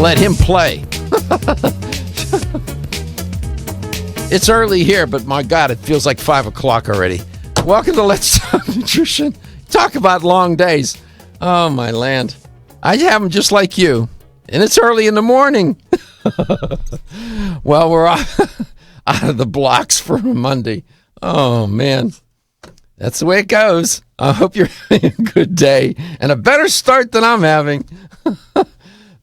let him play. It's early here, but my God, it feels like 5 o'clock already. Welcome to Let's Talk Nutrition. Talk about long days. Oh, my land. I have them just like you, and it's early in the morning. Well, we're out of the blocks for Monday. Oh, man. That's the way it goes. I hope you're having a good day and a better start than I'm having.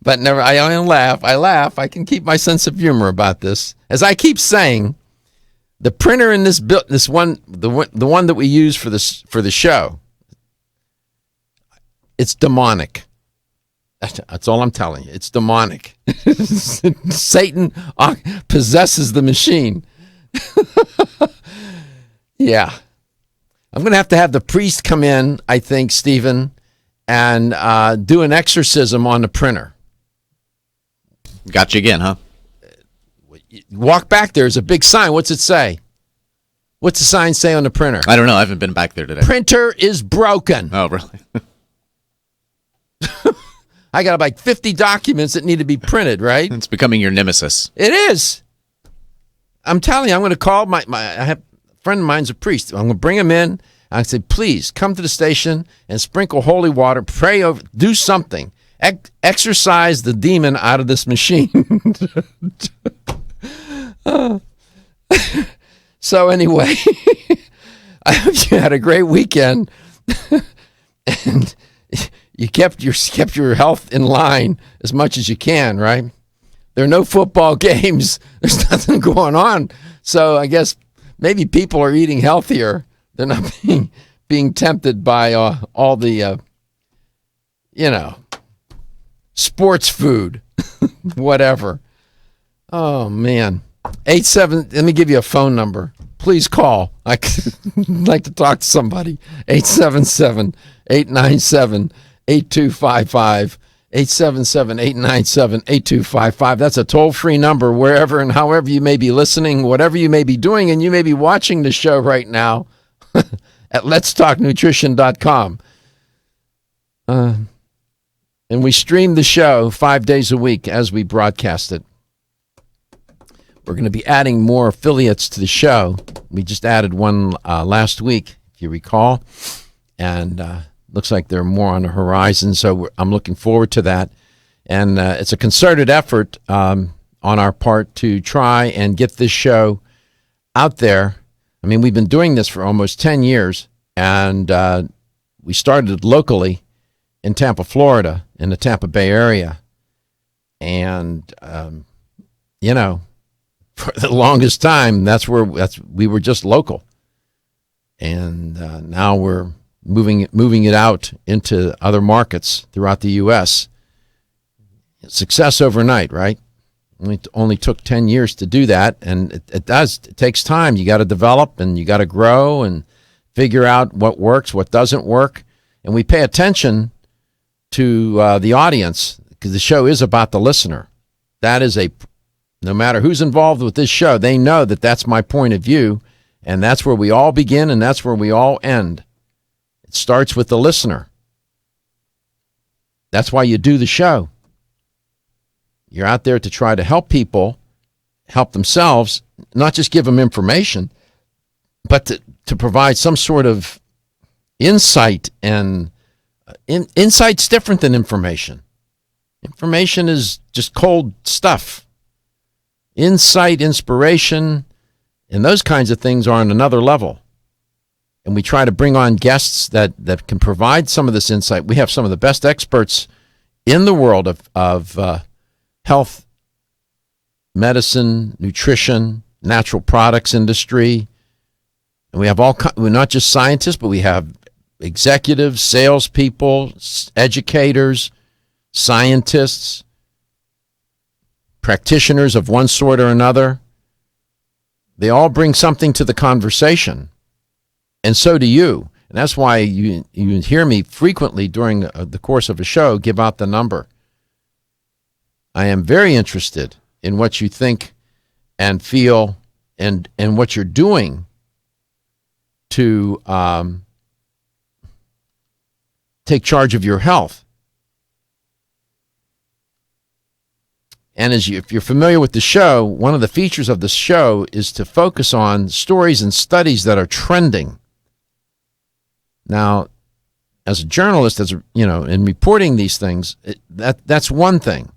But never, I only laugh. I laugh. I can keep my sense of humor about this. As I keep saying, the printer in this one, the one that we use for the show, it's demonic. That's all I'm telling you. It's demonic. Satan possesses the machine. Yeah. I'm going to have the priest come in, I think, Stephen, and do an exorcism on the printer. Got you again, huh? Walk back there. There's a big sign. What's it say? What's the sign say on the printer? I don't know. I haven't been back there today. Printer is broken. Oh, really? I got like 50 documents that need to be printed, right? It's becoming your nemesis. It is. I'm telling you, I'm going to call I have a friend of mine's a priest. I'm going to bring him in. I say, please come to the station and sprinkle holy water, pray over, do something. Exorcise the demon out of this machine. So anyway, I hope you had a great weekend, and you kept your health in line as much as you can, right? There are no football games. There's nothing going on. So I guess maybe people are eating healthier. They're not being tempted by all the, sports food, whatever. Oh, man. 87, let me give you a phone number. Please call. I'd like to talk to somebody. 877-897-8255. 877-897-8255. That's a toll-free number wherever and however you may be listening, whatever you may be doing, and you may be watching the show right now at letstalknutrition.com. And we stream the show 5 days a week as we broadcast it. We're going to be adding more affiliates to the show. We just added one last week, if you recall, and looks like there are more on the horizon, so I'm looking forward to that. And it's a concerted effort on our part to try and get this show out there. I mean, we've been doing this for almost 10 years, and we started locally in Tampa, Florida, in the Tampa Bay area. And, for the longest time, we were just local. And now we're moving it out into other markets throughout the U.S. Success overnight, right? Only took 10 years to do that, and it takes time. You got to develop, and you got to grow and figure out what works, what doesn't work. And we pay attention to the audience, because the show is about the listener. No matter who's involved with this show, they know that that's my point of view, and that's where we all begin, and that's where we all end. It starts with the listener. That's why you do the show. You're out there to try to help people help themselves, not just give them information, but to provide some sort of insight. And insight's different than information. Information is just cold stuff. Insight, inspiration, and those kinds of things are on another level. And we try to bring on guests that can provide some of this insight. We have some of the best experts in the world of health, medicine, nutrition, natural products industry. And we have we're not just scientists, but we have executives, salespeople, educators, scientists, practitioners of one sort or another. They all bring something to the conversation, and so do you. And that's why you hear me frequently during the course of a show give out the number. I am very interested in what you think and feel and what you're doing to take charge of your health. And if you're familiar with the show, one of the features of the show is to focus on stories and studies that are trending. Now, as a journalist, in reporting these things, that's one thing.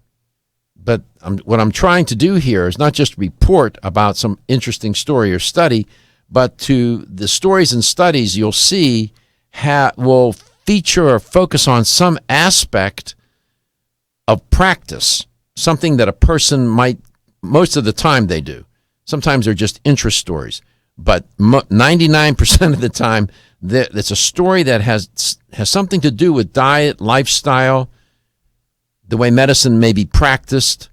But what I'm trying to do here is not just report about some interesting story or study, but the stories and studies you'll see will feature or focus on some aspect of practice, something that a person might, most of the time they do. Sometimes they're just interest stories. But 99% of the time, it's a story that has something to do with diet, lifestyle, the way medicine may be practiced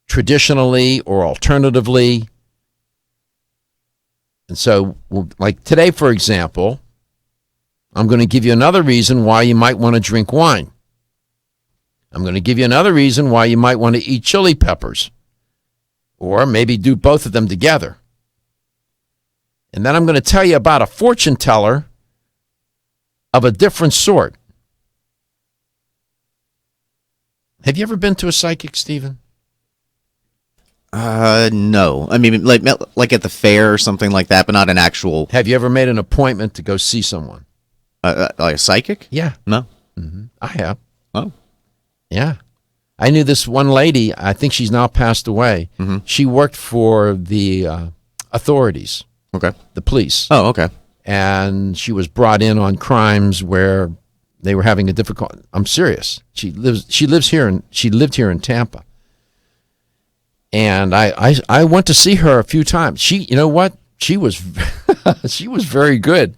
traditionally or alternatively. And so, like today, for example, I'm going to give you another reason why you might want to drink wine. I'm going to give you another reason why you might want to eat chili peppers, or maybe do both of them together. And then I'm going to tell you about a fortune teller of a different sort. Have you ever been to a psychic, Stephen? No. I mean, like at the fair or something like that, but not an actual. Have you ever made an appointment to go see someone? Like a psychic? Yeah. No. Mm-hmm. I have. Oh. Yeah. I knew this one lady. I think she's now passed away. Mm-hmm. She worked for the authorities. Okay. The police. Oh, okay. And she was brought in on crimes where they were having a difficult. I'm serious. She lived here in Tampa. And I went to see her a few times. You know what? She was she was very good.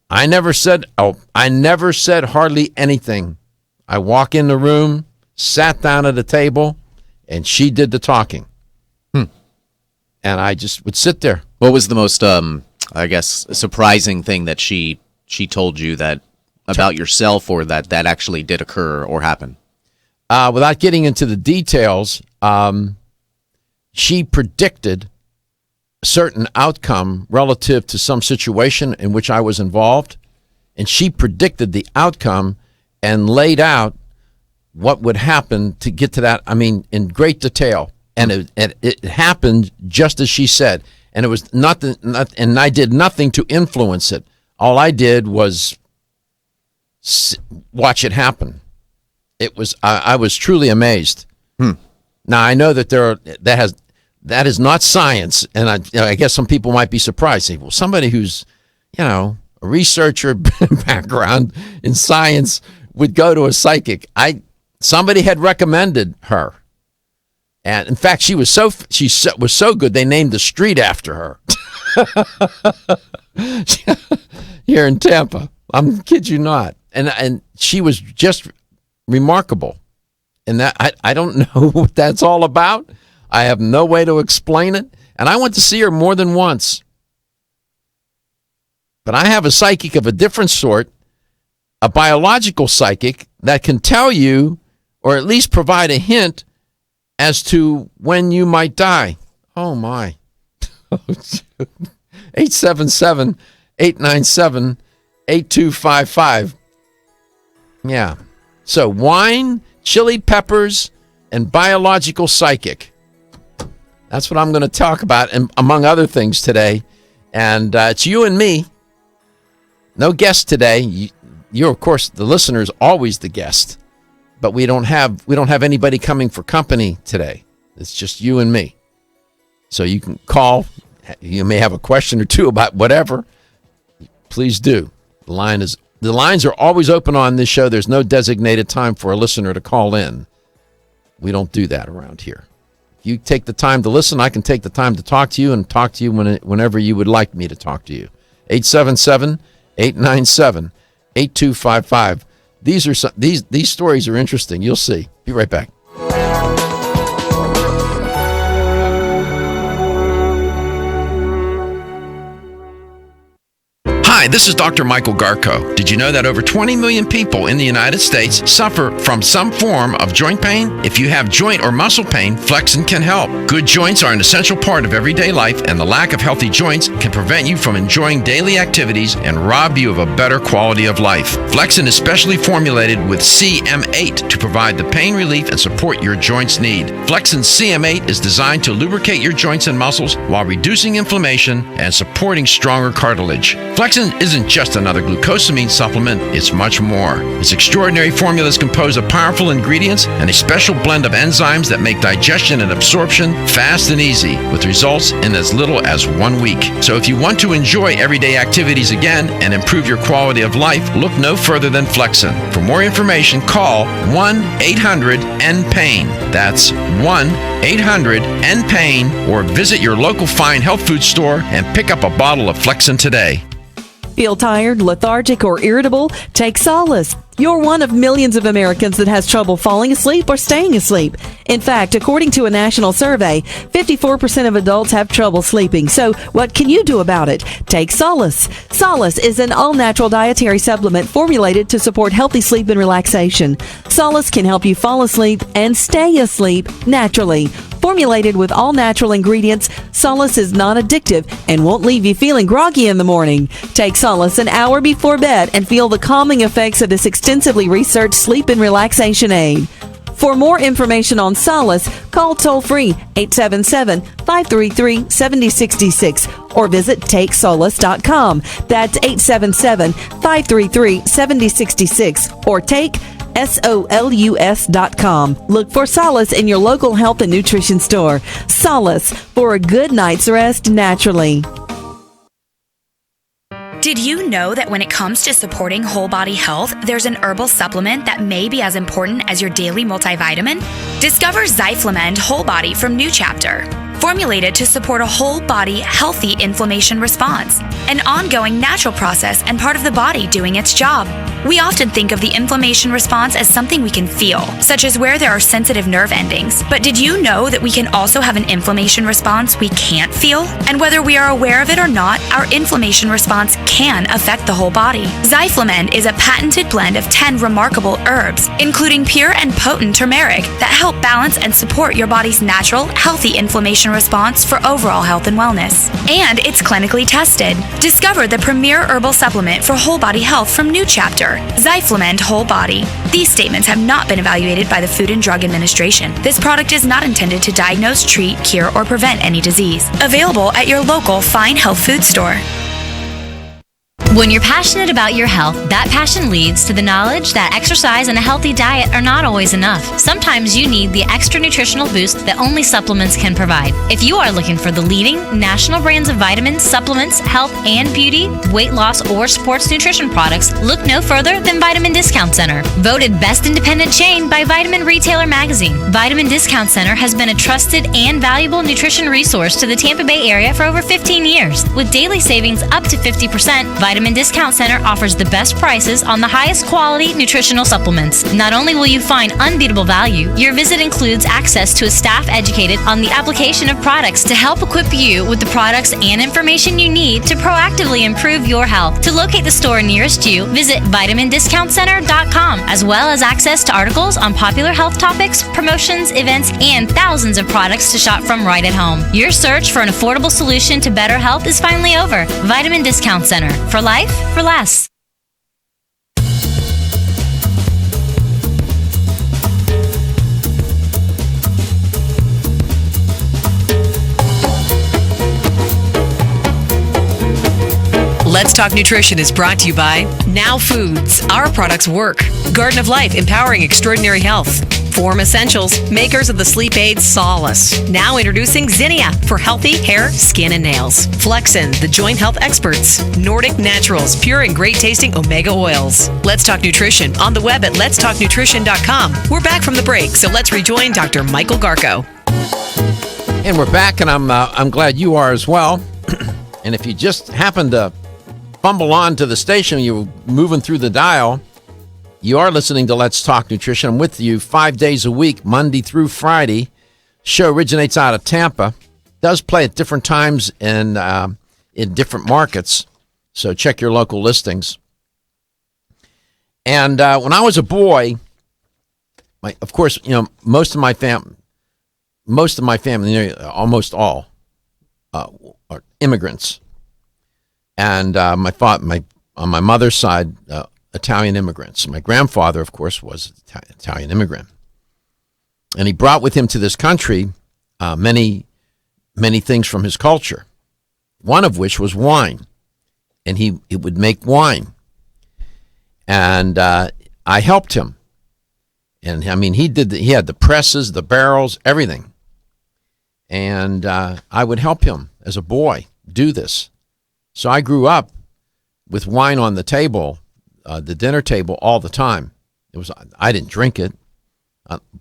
I never said hardly anything. I walk in the room, sat down at a table, and she did the talking. And I just would sit there. What was the most I guess surprising thing that she told you that about yourself, or that actually did occur or happen? Without getting into the details, she predicted a certain outcome relative to some situation in which I was involved, and she predicted the outcome and laid out what would happen to get to that, in great detail. And it happened just as she said. And it was and I did nothing to influence it. All I did was watch it happen. I was truly amazed. Now I know that that is not science, and I guess some people might be surprised. Say, well, somebody who's a researcher background in science would go to a psychic. Somebody had recommended her, and in fact, she was so good they named the street after her here in Tampa. I'm kid you not, and she was just remarkable. And that I don't know what that's all about. I have no way to explain it. And I went to see her more than once. But I have a psychic of a different sort, a biological psychic that can tell you, or at least provide a hint as to when you might die. Oh, my. 877-897-8255. Yeah. So wine, chili peppers, and biological psychic. That's what I'm going to talk about, and among other things today. And it's you and me. No guest today. You're, of course, the listener's always the guest. But we don't have anybody coming for company today. It's just you and me. So you can call. You may have a question or two about whatever. Please do. The lines are always open on this show. There's no designated time for a listener to call in. We don't do that around here. If you take the time to listen, I can take the time to talk to you and talk to you whenever you would like me to talk to you. 877-897-8255. These stories are interesting. You'll see. Be right back. Hi, Hi, this is Dr. Michael Garko. Did you know that over 20 million people in the United States suffer from some form of joint pain? If you have joint or muscle pain, Flexin can help. Good joints are an essential part of everyday life, and the lack of healthy joints can prevent you from enjoying daily activities and rob you of a better quality of life. Flexin is specially formulated with CM8 to provide the pain relief and support your joints need. Flexin CM8 is designed to lubricate your joints and muscles while reducing inflammation and supporting stronger cartilage. Flexin isn't just another glucosamine supplement, it's much more. Its extraordinary formula is composed of powerful ingredients and a special blend of enzymes that make digestion and absorption fast and easy, with results in as little as 1 week. So if you want to enjoy everyday activities again and improve your quality of life, look no further than Flexin. For more information, call 1-800-NPAIN. That's 1-800-NPAIN, or visit your local fine health food store and pick up a bottle of Flexin today. Feel tired, lethargic, or irritable? Take solace. You're one of millions of Americans that has trouble falling asleep or staying asleep. In fact, according to a national survey, 54% of adults have trouble sleeping. So what can you do about it? Take Solace. Solace is an all-natural dietary supplement formulated to support healthy sleep and relaxation. Solace can help you fall asleep and stay asleep naturally. Formulated with all-natural ingredients, Solace is non-addictive and won't leave you feeling groggy in the morning. Take Solace an hour before bed and feel the calming effects of this extensively researched sleep and relaxation aid. For more information on Solace, call toll-free 877-533-7066 or visit TakeSolace.com. That's 877-533-7066 or take SOLUS.com. Look for Solace in your local health and nutrition store. Solace, for a good night's rest naturally. Did you know that when it comes to supporting whole body health, there's an herbal supplement that may be as important as your daily multivitamin? Discover Zyflamend Whole Body from New Chapter. Formulated to support a whole body, healthy inflammation response, an ongoing natural process and part of the body doing its job. We often think of the inflammation response as something we can feel, such as where there are sensitive nerve endings. But did you know that we can also have an inflammation response we can't feel? And whether we are aware of it or not, our inflammation response can affect the whole body. Zyflamend is a patented blend of 10 remarkable herbs, including pure and potent turmeric, that help balance and support your body's natural, healthy inflammation response for overall health and wellness. And it's clinically tested. Discover the premier herbal supplement for whole body health from New Chapter, Zyflamend Whole Body. These statements have not been evaluated by the Food and Drug Administration. This product is not intended to diagnose, treat, cure, or prevent any disease. Available at your local fine health food store. When you're passionate about your health, that passion leads to the knowledge that exercise and a healthy diet are not always enough. Sometimes you need the extra nutritional boost that only supplements can provide. If you are looking for the leading national brands of vitamins, supplements, health and beauty, weight loss, or sports nutrition products, look no further than Vitamin Discount Center. Voted Best Independent Chain by Vitamin Retailer Magazine, Vitamin Discount Center has been a trusted and valuable nutrition resource to the Tampa Bay area for over 15 years. With daily savings up to 50%, Vitamin Discount Center offers the best prices on the highest quality nutritional supplements. Not only will you find unbeatable value, your visit includes access to a staff educated on the application of products to help equip you with the products and information you need to proactively improve your health. To locate the store nearest you, visit vitamindiscountcenter.com, as well as access to articles on popular health topics, promotions, events, and thousands of products to shop from right at home. Your search for an affordable solution to better health is finally over. Vitamin Discount Center. For life, for less. Let's Talk Nutrition is brought to you by Now Foods. Our products work. Garden of Life, empowering extraordinary health. Form Essentials, makers of the sleep aid Solace. Now introducing Zinnia for healthy hair, skin, and nails. Flexin, the joint health experts. Nordic Naturals, pure and great tasting omega oils. Let's Talk Nutrition on the web at letstalknutrition.com. We're back from the break, so let's rejoin Dr. Michael Garko. And we're back, and I'm glad you are as well. And if you just happen to fumble on to the station, you're moving through the dial, you are listening to Let's Talk Nutrition. I'm with you 5 days a week, Monday through Friday. Show originates out of Tampa. Does play at different times in different markets. So check your local listings. And when I was a boy, of course, most of my family, almost all, are immigrants. And on my mother's side, Italian immigrants. My grandfather, of course, was an Italian immigrant. And he brought with him to this country many things from his culture, one of which was wine. And he would make wine. And I helped him. And I mean, he had the presses, the barrels, everything. And I would help him as a boy do this. So I grew up with wine on the table, the dinner table, all the time. I didn't drink it,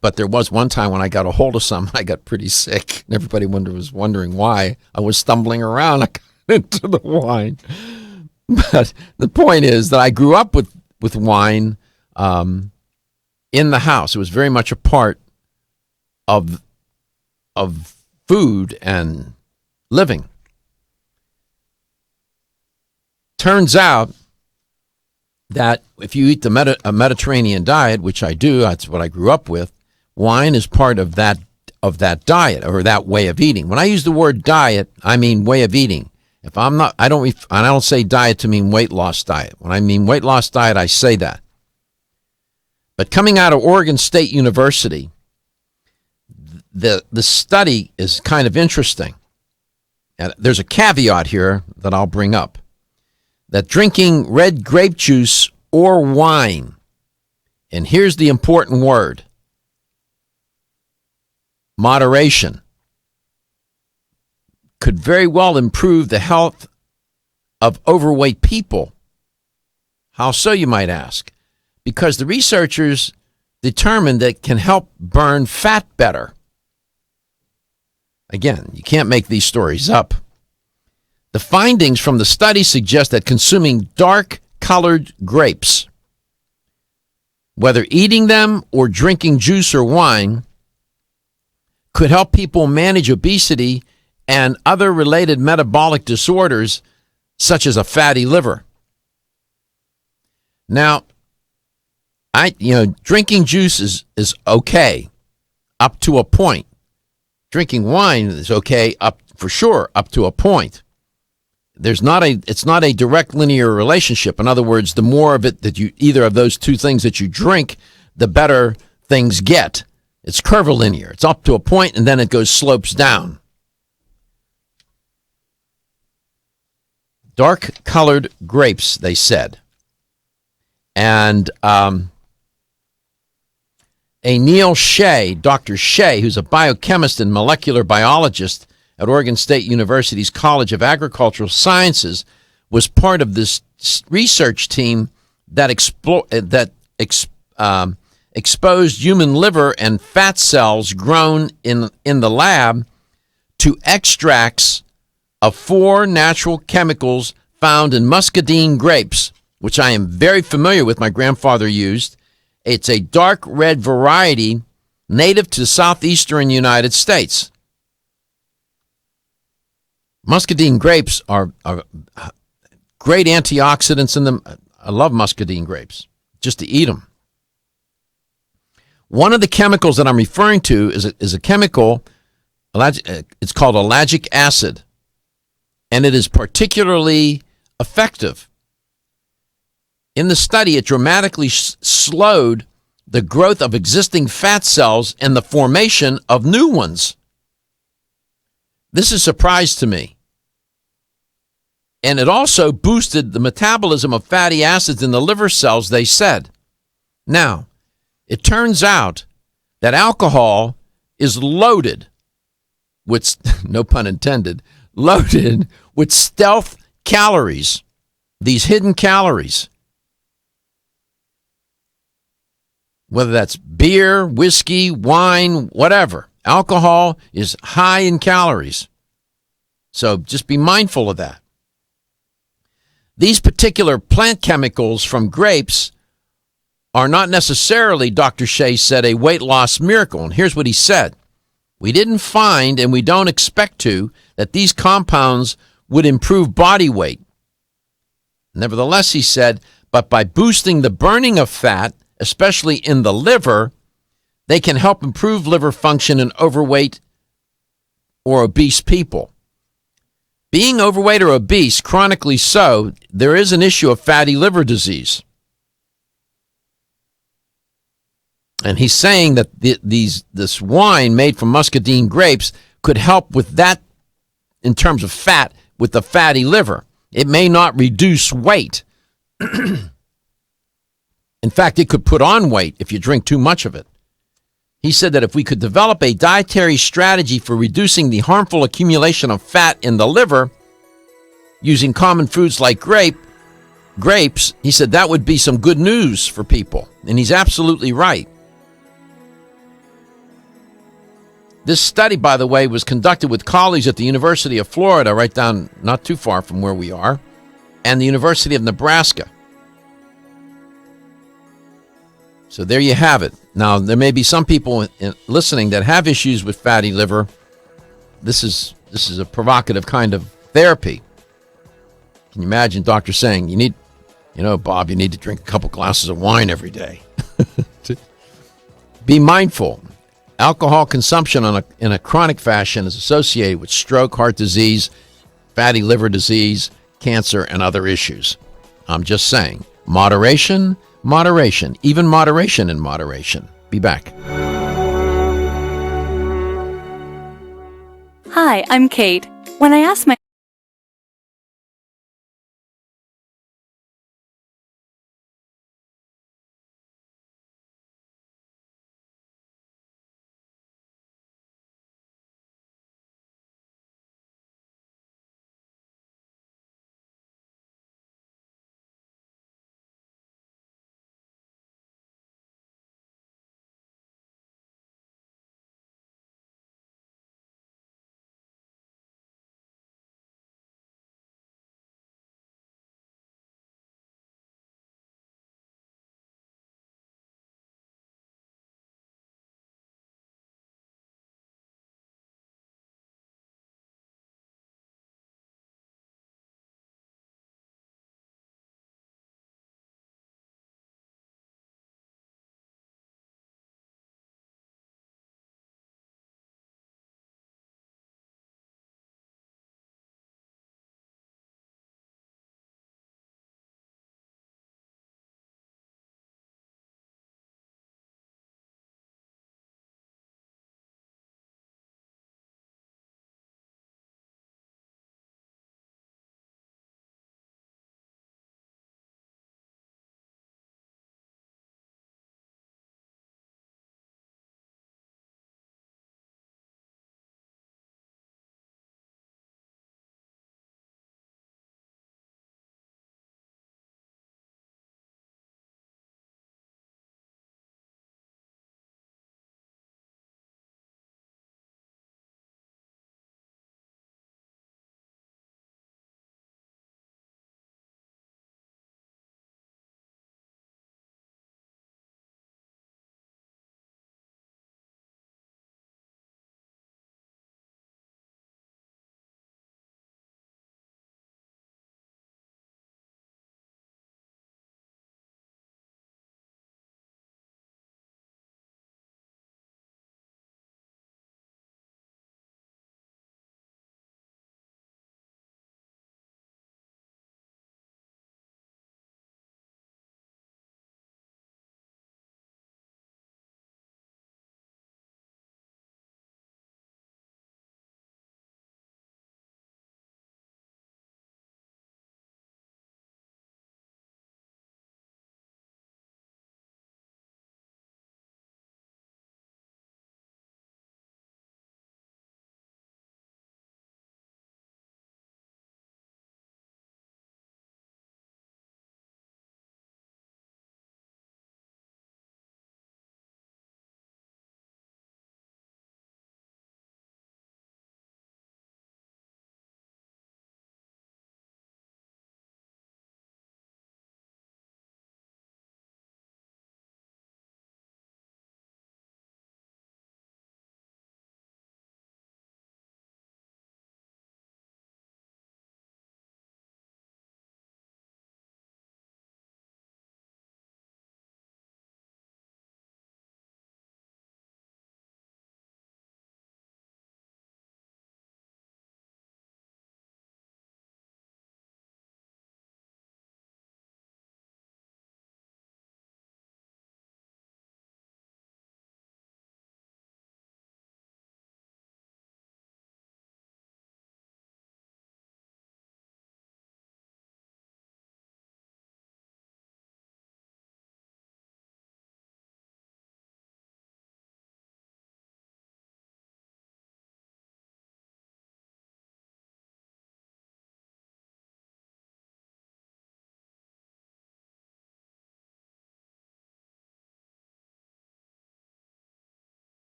but there was one time when I got a hold of some, I got pretty sick. And everybody was wondering why I was stumbling around. I got into the wine. But the point is that I grew up with wine in the house. It was very much a part of food and living. Turns out that if you eat a Mediterranean diet, which I do, that's what I grew up with, wine is part of that diet or that way of eating. When I use the word diet, I mean way of eating. If I'm not, I don't say diet to mean weight loss diet. When I mean weight loss diet, I say that. But coming out of Oregon State University, the study is kind of interesting. And there's a caveat here that I'll bring up. That drinking red grape juice or wine, and here's the important word, moderation, could very well improve the health of overweight people. How so, you might ask? Because the researchers determined that it can help burn fat better. Again, you can't make these stories up. The findings from the study suggest that consuming dark-colored grapes, whether eating them or drinking juice or wine, could help people manage obesity and other related metabolic disorders, such as a fatty liver. Now, drinking juice is okay up to a point. Drinking wine is okay up to a point. It's not a direct linear relationship. In other words, the more of it that either of those two things that you drink, the better things get. It's curvilinear. It's up to a point and then it slopes down. Dark-colored grapes, they said. And Neil Shea, Dr. Shea, who's a biochemist and molecular biologist at Oregon State University's College of Agricultural Sciences, was part of this research team that exposed human liver and fat cells grown in the lab to extracts of 4 natural chemicals found in muscadine grapes, which I am very familiar with. My grandfather used. It's a dark red variety native to the southeastern United States. Muscadine grapes are great antioxidants in them. I love muscadine grapes, just to eat them. One of the chemicals that I'm referring to is a chemical, it's called ellagic acid, and it is particularly effective. In the study, it dramatically slowed the growth of existing fat cells and the formation of new ones. This is a surprise to me. And it also boosted the metabolism of fatty acids in the liver cells, they said. Now, it turns out that alcohol is loaded with, no pun intended, loaded with stealth calories, these hidden calories. Whether that's beer, whiskey, wine, whatever. Alcohol is high in calories. So just be mindful of that. These particular plant chemicals from grapes are not necessarily, Dr. Shea said, a weight loss miracle. And here's what he said. We didn't find, and we don't expect to, that these compounds would improve body weight. Nevertheless, he said, but by boosting the burning of fat, especially in the liver, they can help improve liver function in overweight or obese people. Being overweight or obese, chronically so, there is an issue of fatty liver disease. And he's saying that this wine made from muscadine grapes could help with that in terms of fat, with the fatty liver. It may not reduce weight. In fact, it could put on weight if you drink too much of it. He said that if we could develop a dietary strategy for reducing the harmful accumulation of fat in the liver using common foods like grapes, he said that would be some good news for people. And he's absolutely right. This study, by the way, was conducted with colleagues at the University of Florida, right down not too far from where we are, and the University of Nebraska. So there you have it. Now, there may be some people listening that have issues with fatty liver. This is a provocative kind of therapy. Can you imagine doctor saying, Bob, you need to drink a couple glasses of wine every day. Be mindful. Alcohol consumption in a chronic fashion is associated with stroke, heart disease, fatty liver disease, cancer, and other issues. I'm just saying, moderation, even moderation in moderation. Be back. Hi, I'm Kate. When I asked my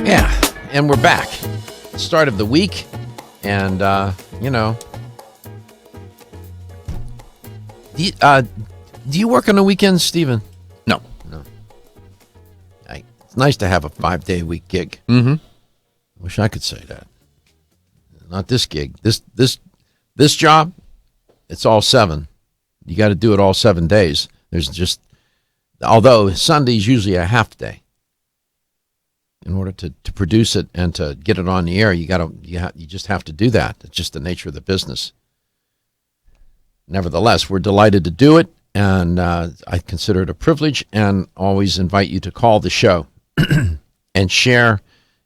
Yeah, and we're back. Start of the week, and do you work on the weekends, Stephen? No. It's nice to have a 5-day-a-week gig. Mm-hmm. Wish I could say that. Not this gig. This job, it's all 7. You got to do it all 7 days. Although Sunday's usually a half day. In order to produce it and to get it on the air, you just have to do that. It's just the nature of the business. Nevertheless, we're delighted to do it, and I consider it a privilege, and always invite you to call the show and share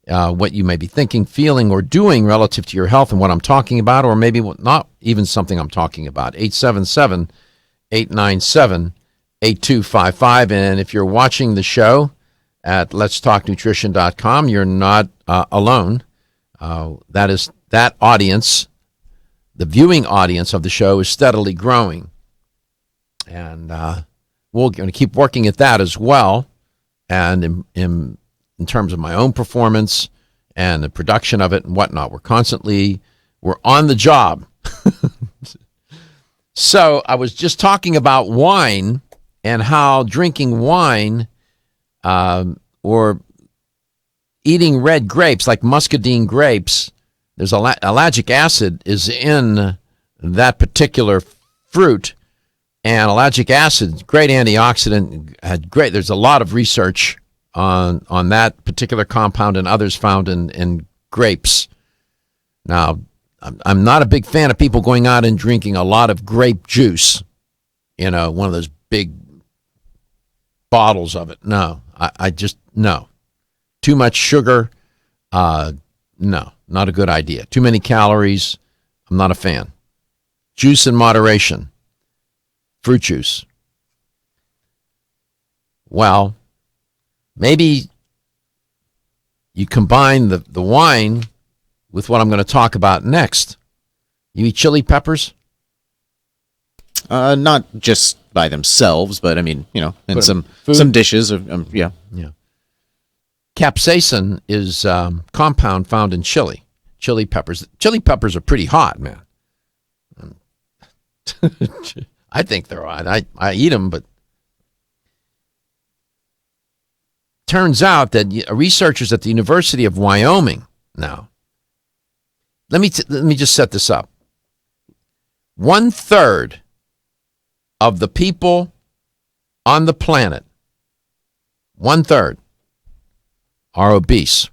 what you may be thinking, feeling, or doing relative to your health and what I'm talking about, or maybe not even something I'm talking about. 877-897-8255. And if you're watching the show at letstalknutrition.com, you're not alone. That audience, the viewing audience of the show, is steadily growing. And we're going to keep working at that as well. And in terms of my own performance and the production of it and whatnot, we're on the job. So I was just talking about wine and how drinking wine or eating red grapes like muscadine grapes, there's ellagic acid is in that particular fruit, and ellagic acid, great antioxidant, there's a lot of research on that particular compound and others found in grapes. Now, I'm not a big fan of people going out and drinking a lot of grape juice, one of those big bottles of it. No, no. Too much sugar, no, not a good idea. Too many calories, I'm not a fan. Juice in moderation. Fruit juice. Well, maybe you combine the wine with what I'm going to talk about next. You eat chili peppers? Not just by themselves, but I mean, in some dishes. Yeah. Capsaicin is compound found in chili peppers. Chili peppers are pretty hot, man. I think they're hot. I eat them, but turns out that researchers at the University of Wyoming now. Let me just set this up. 1/3 of the people on the planet, 1/3, are obese.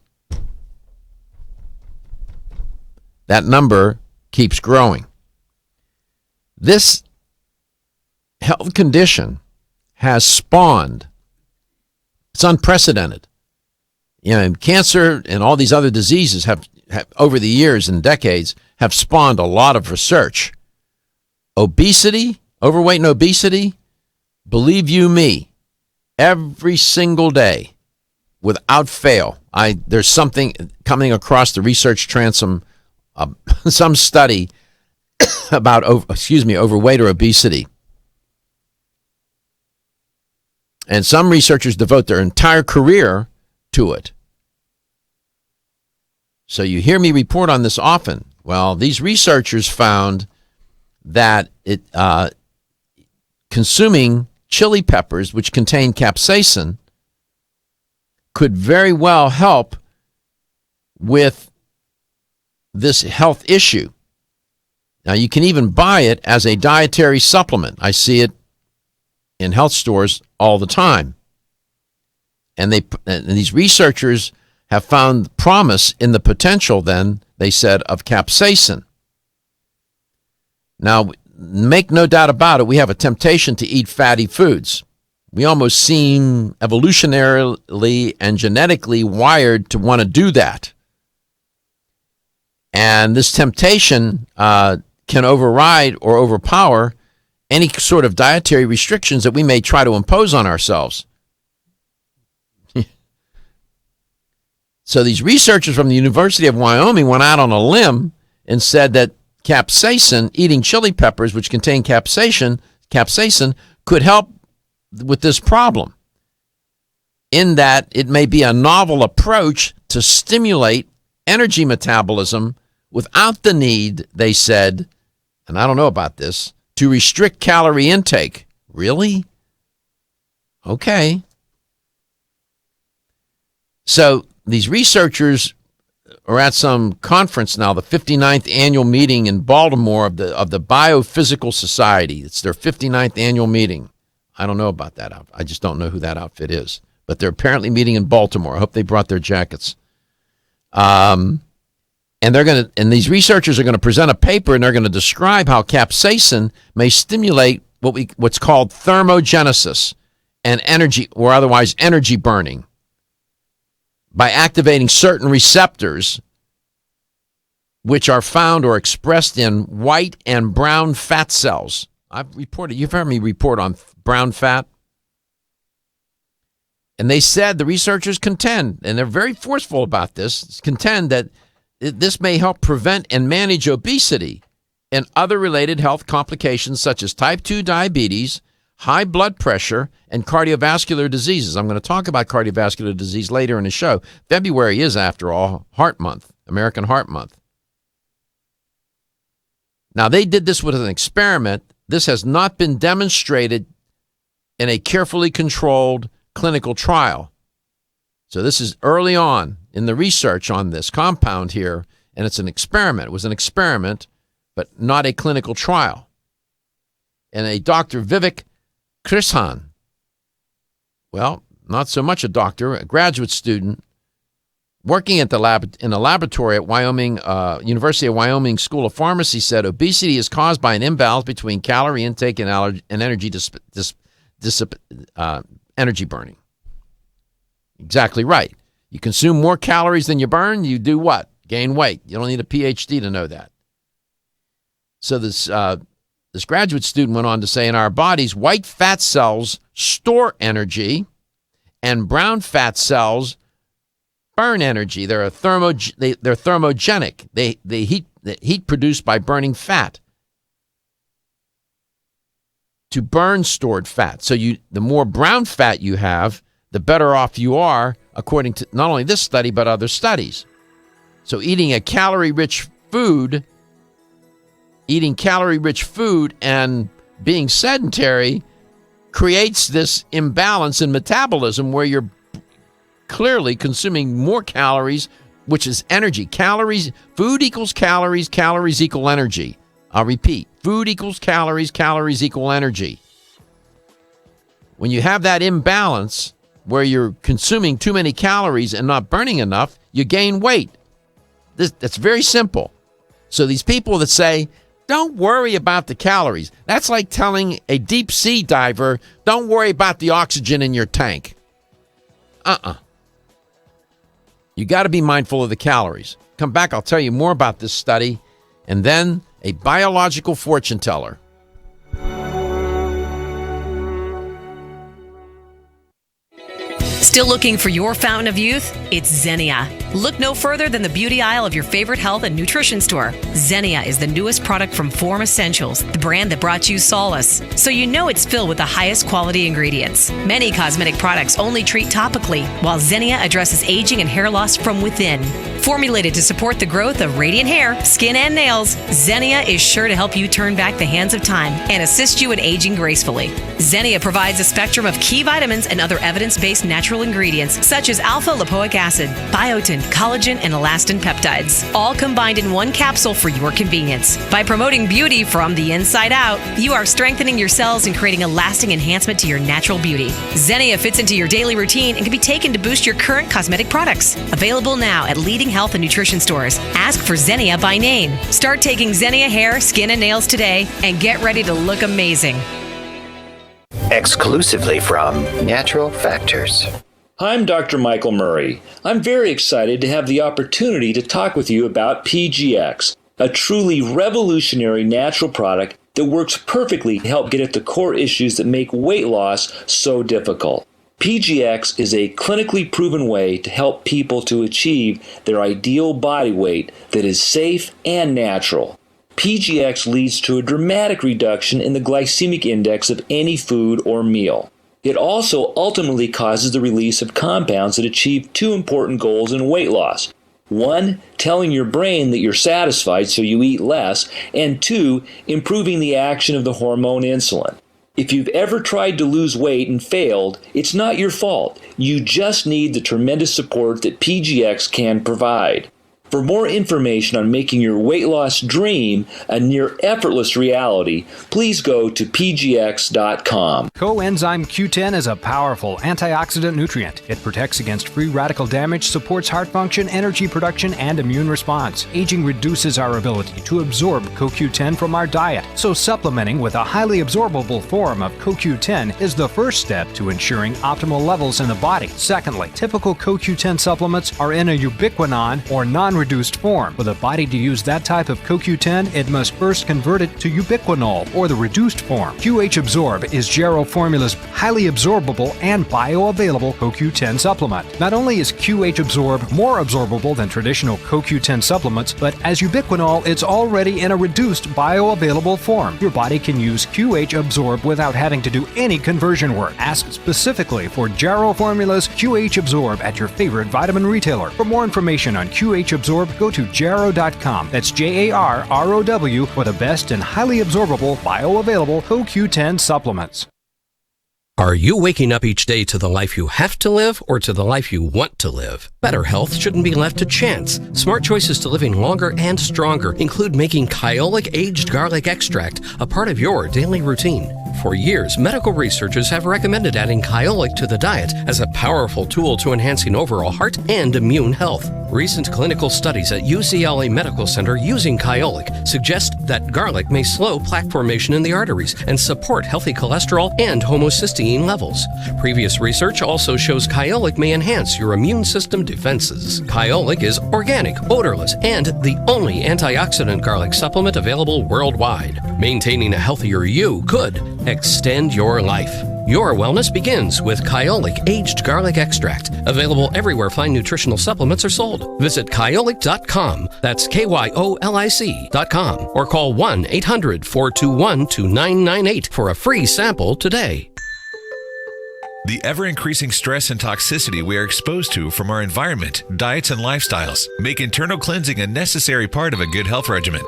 That number keeps growing. This health condition has spawned, it's unprecedented. Cancer and all these other diseases have over the years and decades have spawned a lot of research. Obesity, overweight and obesity, believe you me, every single day, without fail, there's something coming across the research transom, some study about overweight or obesity. And some researchers devote their entire career to it. So you hear me report on this often. Well, these researchers found that consuming chili peppers, which contain capsaicin, could very well help with this health issue. Now, you can even buy it as a dietary supplement. I see it in health stores all the time. And these researchers have found promise in the potential, then, they said, of capsaicin. Now, make no doubt about it, we have a temptation to eat fatty foods. We almost seem evolutionarily and genetically wired to want to do that. And this temptation can override or overpower any sort of dietary restrictions that we may try to impose on ourselves. So these researchers from the University of Wyoming went out on a limb and said that capsaicin, eating chili peppers which contain capsaicin could help with this problem. in that it may be a novel approach to stimulate energy metabolism without the need, they said, and I don't know about this, to restrict calorie intake. Really? Okay. So these researchers are at some conference now, the 59th annual meeting in Baltimore of the Biophysical Society. It's their 59th annual meeting. I don't know about that outfit. I just don't know who that outfit is. But they're apparently meeting in Baltimore. I hope they brought their jackets. And these researchers are going to present a paper, and they're going to describe how capsaicin may stimulate what's called thermogenesis and energy, or otherwise energy burning, by activating certain receptors which are found or expressed in white and brown fat cells. You've heard me report on brown fat. And they said, the researchers contend, and they're very forceful about this, contend that this may help prevent and manage obesity and other related health complications such as type 2 diabetes, high blood pressure, and cardiovascular diseases. I'm going to talk about cardiovascular disease later in the show. February is, after all, Heart Month, American Heart Month. Now, they did this with an experiment. This has not been demonstrated in a carefully controlled clinical trial. So this is early on in the research on this compound here, and it's an experiment. It was an experiment, but not a clinical trial. And a Dr. Vivek Krishan, well, not so much a doctor, a graduate student, working at in a laboratory at University of Wyoming School of Pharmacy, said obesity is caused by an imbalance between calorie intake and energy energy burning. Exactly right. You consume more calories than you burn, you do what? Gain weight. You don't need a PhD to know that. So this graduate student went on to say, in our bodies, white fat cells store energy and brown fat cells burn energy. They're thermogenic. They heat produced by burning fat to burn stored fat. So the more brown fat you have, the better off you are, according to not only this study, but other studies. So eating calorie-rich food and being sedentary creates this imbalance in metabolism where you're clearly consuming more calories, which is energy. Food equals calories, calories equal energy. I'll repeat, food equals calories, calories equal energy. When you have that imbalance where you're consuming too many calories and not burning enough, you gain weight. That's very simple. So these people that say, don't worry about the calories, that's like telling a deep sea diver, don't worry about the oxygen in your tank. You got to be mindful of the calories. Come back, I'll tell you more about this study, and then a biological fortune teller. Still looking for your fountain of youth? It's Xenia. Look no further than the beauty aisle of your favorite health and nutrition store. Xenia is the newest product from Form Essentials, the brand that brought you solace. So you know it's filled with the highest quality ingredients. Many cosmetic products only treat topically, while Xenia addresses aging and hair loss from within. Formulated to support the growth of radiant hair, skin, and nails, Xenia is sure to help you turn back the hands of time and assist you in aging gracefully. Xenia provides a spectrum of key vitamins and other evidence-based natural ingredients such as alpha-lipoic acid, biotin, collagen, and elastin peptides, all combined in one capsule for your convenience. By promoting beauty from the inside out, you are strengthening your cells and creating a lasting enhancement to your natural beauty. Xenia fits into your daily routine and can be taken to boost your current cosmetic products. Available now at leading health and nutrition stores. Ask for Xenia by name. Start taking Xenia hair, skin, and nails today and get ready to look amazing. Exclusively from Natural Factors. I'm Dr. Michael Murray. I'm very excited to have the opportunity to talk with you about PGX, a truly revolutionary natural product that works perfectly to help get at the core issues that make weight loss so difficult. PGX is a clinically proven way to help people to achieve their ideal body weight that is safe and natural. PGX leads to a dramatic reduction in the glycemic index of any food or meal. It also ultimately causes the release of compounds that achieve two important goals in weight loss. One, telling your brain that you're satisfied so you eat less, and two, improving the action of the hormone insulin. If you've ever tried to lose weight and failed, it's not your fault. You just need the tremendous support that PGX can provide. For more information on making your weight loss dream a near effortless reality, please go to pgx.com. Coenzyme Q10 is a powerful antioxidant nutrient. It protects against free radical damage, supports heart function, energy production, and immune response. Aging reduces our ability to absorb CoQ10 from our diet, so supplementing with a highly absorbable form of CoQ10 is the first step to ensuring optimal levels in the body. Secondly, typical CoQ10 supplements are in a ubiquinone or non-reduced form. For the body to use that type of CoQ10, it must first convert it to ubiquinol or the reduced form. QH Absorb is Jarrow Formula's highly absorbable and bioavailable CoQ10 supplement. Not only is QH Absorb more absorbable than traditional CoQ10 supplements, but as ubiquinol, it's already in a reduced bioavailable form. Your body can use QH Absorb without having to do any conversion work. Ask specifically for Jarrow Formula's QH Absorb at your favorite vitamin retailer. For more information on QH Absorb, go to jarrow.com. That's JARROW for the best and highly absorbable bioavailable CoQ10 supplements. Are you waking up each day to the life you have to live or to the life you want to live? Better health shouldn't be left to chance. Smart choices to living longer and stronger include making Kyolic aged garlic extract a part of your daily routine. For years, medical researchers have recommended adding Kyolic to the diet as a powerful tool to enhancing overall heart and immune health. Recent clinical studies at UCLA Medical Center using Kyolic suggest that garlic may slow plaque formation in the arteries and support healthy cholesterol and homocysteine levels. Previous research also shows Kyolic may enhance your immune system defenses. Kyolic is organic, odorless, and the only antioxidant garlic supplement available worldwide. Maintaining a healthier you could extend your life. Your wellness begins with Kyolic aged garlic extract, available everywhere fine nutritional supplements are sold. Visit kyolic.com, that's KYOLIC.com, or call 1-800-421-2998 for a free sample today. The ever-increasing stress and toxicity we are exposed to from our environment, diets, and lifestyles make internal cleansing a necessary part of a good health regimen.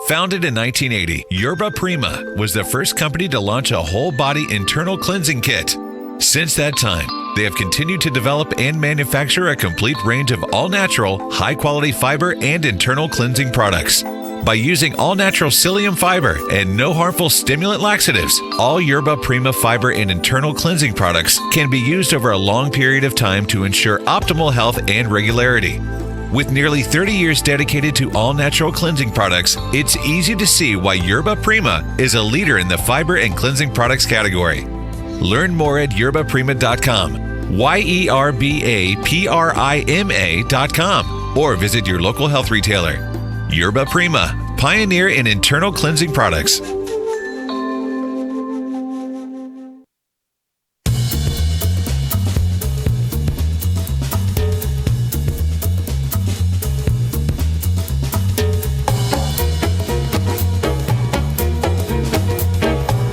Founded in 1980, Yerba Prima was the first company to launch a whole-body internal cleansing kit. Since that time, they have continued to develop and manufacture a complete range of all-natural, high-quality fiber and internal cleansing products. By using all-natural psyllium fiber and no harmful stimulant laxatives, all Yerba Prima fiber and internal cleansing products can be used over a long period of time to ensure optimal health and regularity. With nearly 30 years dedicated to all-natural cleansing products, it's easy to see why Yerba Prima is a leader in the fiber and cleansing products category. Learn more at yerbaprima.com, YERBAPRIMA.com, or visit your local health retailer. Yerba Prima, pioneer in internal cleansing products.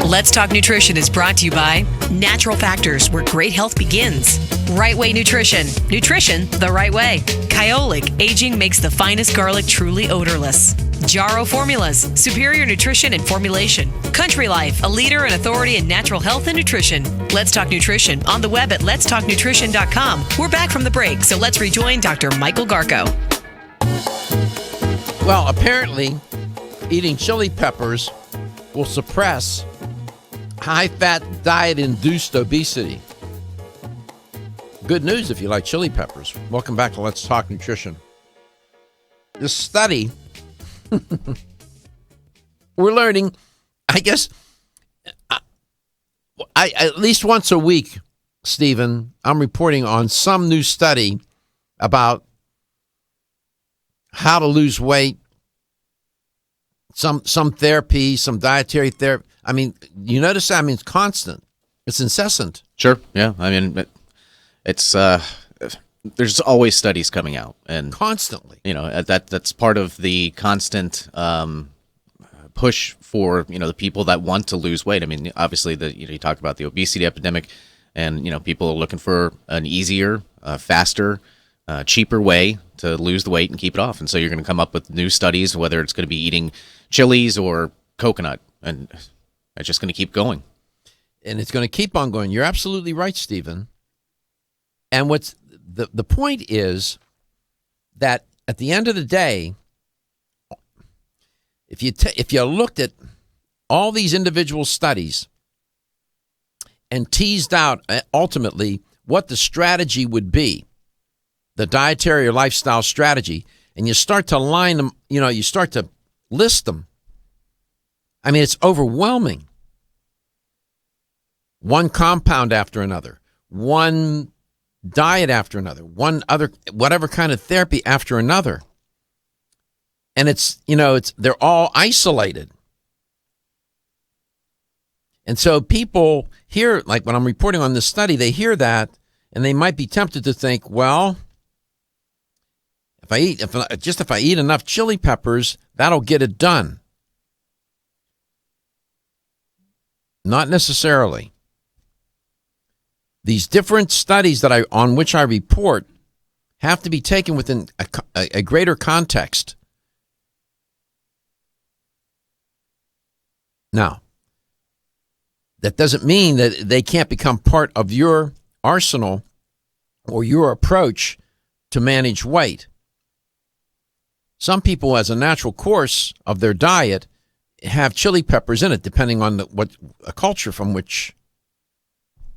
Let's Talk Nutrition is brought to you by Natural Factors, where great health begins. Right Way Nutrition. Nutrition the right way. Kyolic, aging makes the finest garlic truly odorless. Jarrow Formulas, superior nutrition and formulation. Country Life, a leader and authority in natural health and nutrition. Let's Talk Nutrition on the web at letstalknutrition.com. We're back from the break, so let's rejoin Dr. Michael Garko. Well, apparently, eating chili peppers will suppress high-fat diet-induced obesity. Good news if you like chili peppers. Welcome back to Let's Talk Nutrition. This study, we're learning, I guess, I at least once a week, Stephen, I'm reporting on some new study about how to lose weight, some therapy, some dietary therapy. I mean, you notice that? I mean, it's constant. It's incessant. Sure. Yeah. I mean, it's there's always studies coming out, and constantly. You know, that's part of the constant push for the people that want to lose weight. I mean, obviously, you talk about the obesity epidemic. And, people are looking for an easier, faster, cheaper way to lose the weight and keep it off. And so you're going to come up with new studies, whether it's going to be eating chilies or coconut. And it's just going to keep going. And it's going to keep on going. You're absolutely right, Stephen. And what's the point is that at the end of the day, if you looked at all these individual studies and teased out ultimately what the strategy would be, the dietary or lifestyle strategy, and you start to line them, you start to list them. I mean, it's overwhelming. One compound after another, one diet after another, one other, whatever kind of therapy after another. And they're all isolated. And so people hear, like when I'm reporting on this study, they hear that and they might be tempted to think, well, if I eat enough chili peppers, that'll get it done. Not necessarily. These different studies on which I report have to be taken within a greater context. Now, that doesn't mean that they can't become part of your arsenal or your approach to manage weight. Some people, as a natural course of their diet, have chili peppers in it, depending on what a culture from which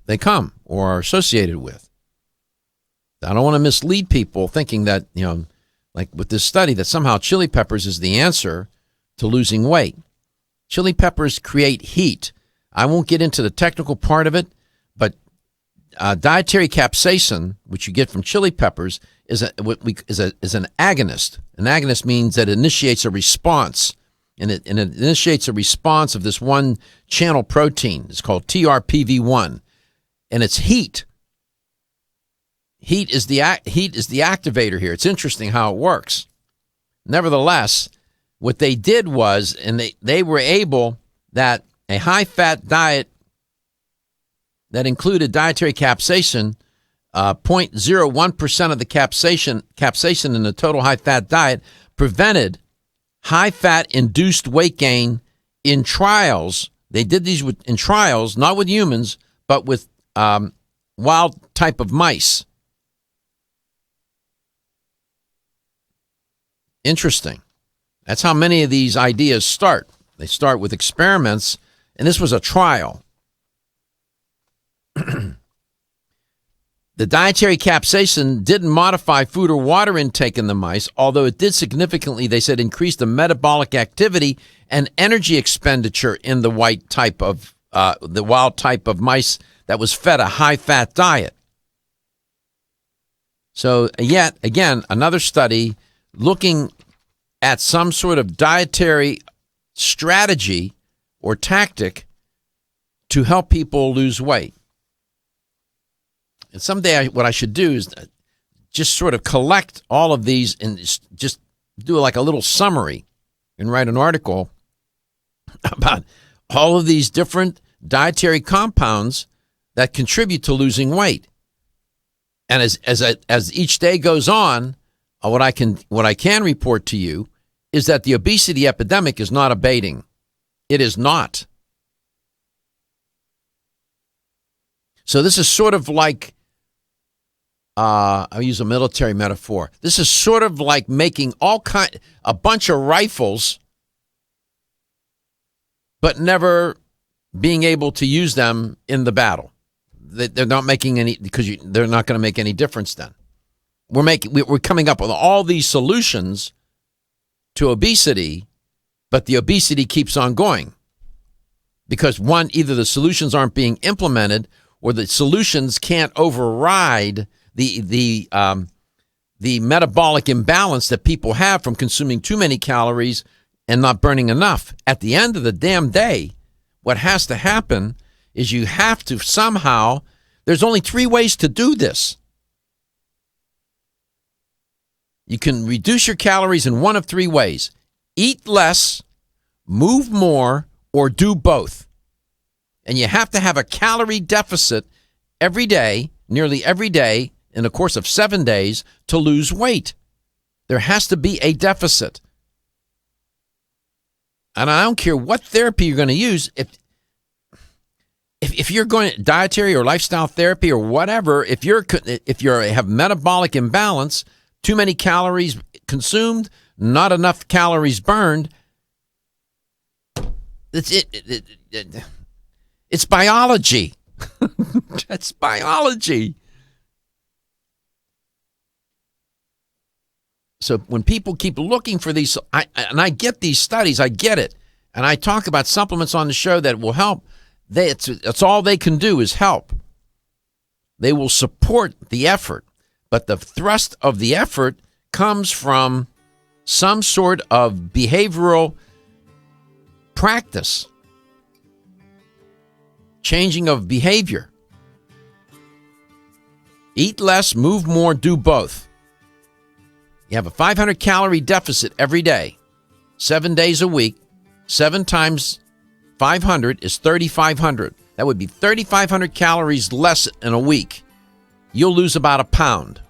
they come or are associated with. I don't want to mislead people thinking that, like with this study, that somehow chili peppers is the answer to losing weight. Chili peppers create heat. I won't get into the technical part of it, but dietary capsaicin, which you get from chili peppers, is an agonist. An agonist means that it initiates a response, and it initiates a response of this one channel protein. It's called TRPV1, and it's heat. Heat is the activator here. It's interesting how it works. Nevertheless, what they did was, and they were able, that a high-fat diet that included dietary capsaicin, 0.01% of the capsaicin in the total high-fat diet prevented high-fat induced weight gain in trials. They did these in trials, not with humans, but with wild type of mice. Interesting. That's how many of these ideas start. They start with experiments, and this was a trial. The dietary capsaicin didn't modify food or water intake in the mice, although it did significantly, they said, increase the metabolic activity and energy expenditure in the wild type of mice that was fed a high-fat diet. So yet again, another study looking at some sort of dietary strategy or tactic to help people lose weight. And someday what I should do is just sort of collect all of these and just do like a little summary and write an article about all of these different dietary compounds that contribute to losing weight. And as each day goes on, what I can report to you is that the obesity epidemic is not abating. It is not. So this is sort of like, I'll use a military metaphor. This is sort of like making a bunch of rifles, but never being able to use them in the battle. They're not making any, because they're not going to make any difference then. We're coming up with all these solutions to obesity, but the obesity keeps on going because either the solutions aren't being implemented or the solutions can't override the metabolic imbalance that people have from consuming too many calories and not burning enough. At the end of the damn day, what has to happen is you have to somehow, there's only 3 ways to do this. You can reduce your calories in one of 3 ways. Eat less, move more, or do both. And you have to have a calorie deficit every day, nearly every day, in the course of 7 days to lose weight. There has to be a deficit. And I don't care what therapy you're going to use. If you're going to dietary or lifestyle therapy or whatever, if you have metabolic imbalance, too many calories consumed, not enough calories burned, it's biology. It's biology. So when people keep looking for these, and I get these studies, I get it. And I talk about supplements on the show that will help. It's all they can do is help. They will support the effort. But the thrust of the effort comes from some sort of behavioral practice, changing of behavior. Eat less, move more, do both. You have a 500 calorie deficit every day, 7 days a week. 7 times 500 is 3,500. That would be 3,500 calories less in a week. You'll lose about a pound.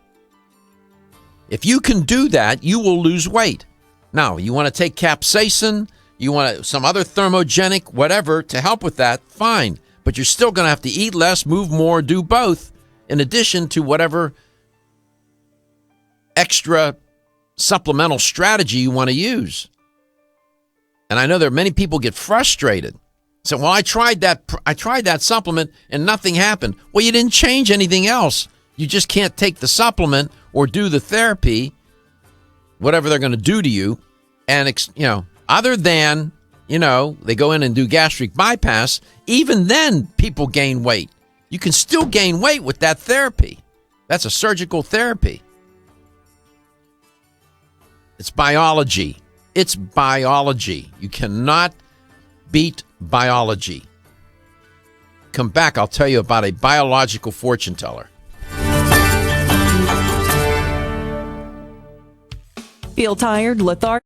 If you can do that, you will lose weight. Now, you want to take capsaicin, you want some other thermogenic, whatever, to help with that, fine. But you're still going to have to eat less, move more, do both, in addition to whatever extra supplemental strategy you want to use. And I know there are many people get frustrated. So, well, I tried that supplement and nothing happened. Well, you didn't change anything else. You just can't take the supplement or do the therapy, whatever they're going to do to you, and other than, they go in and do gastric bypass, even then people gain weight. You can still gain weight with that therapy. That's a surgical therapy. It's biology. It's biology. You cannot beat biology. Come back, I'll tell you about a biological fortune teller. Feel tired, lethargic?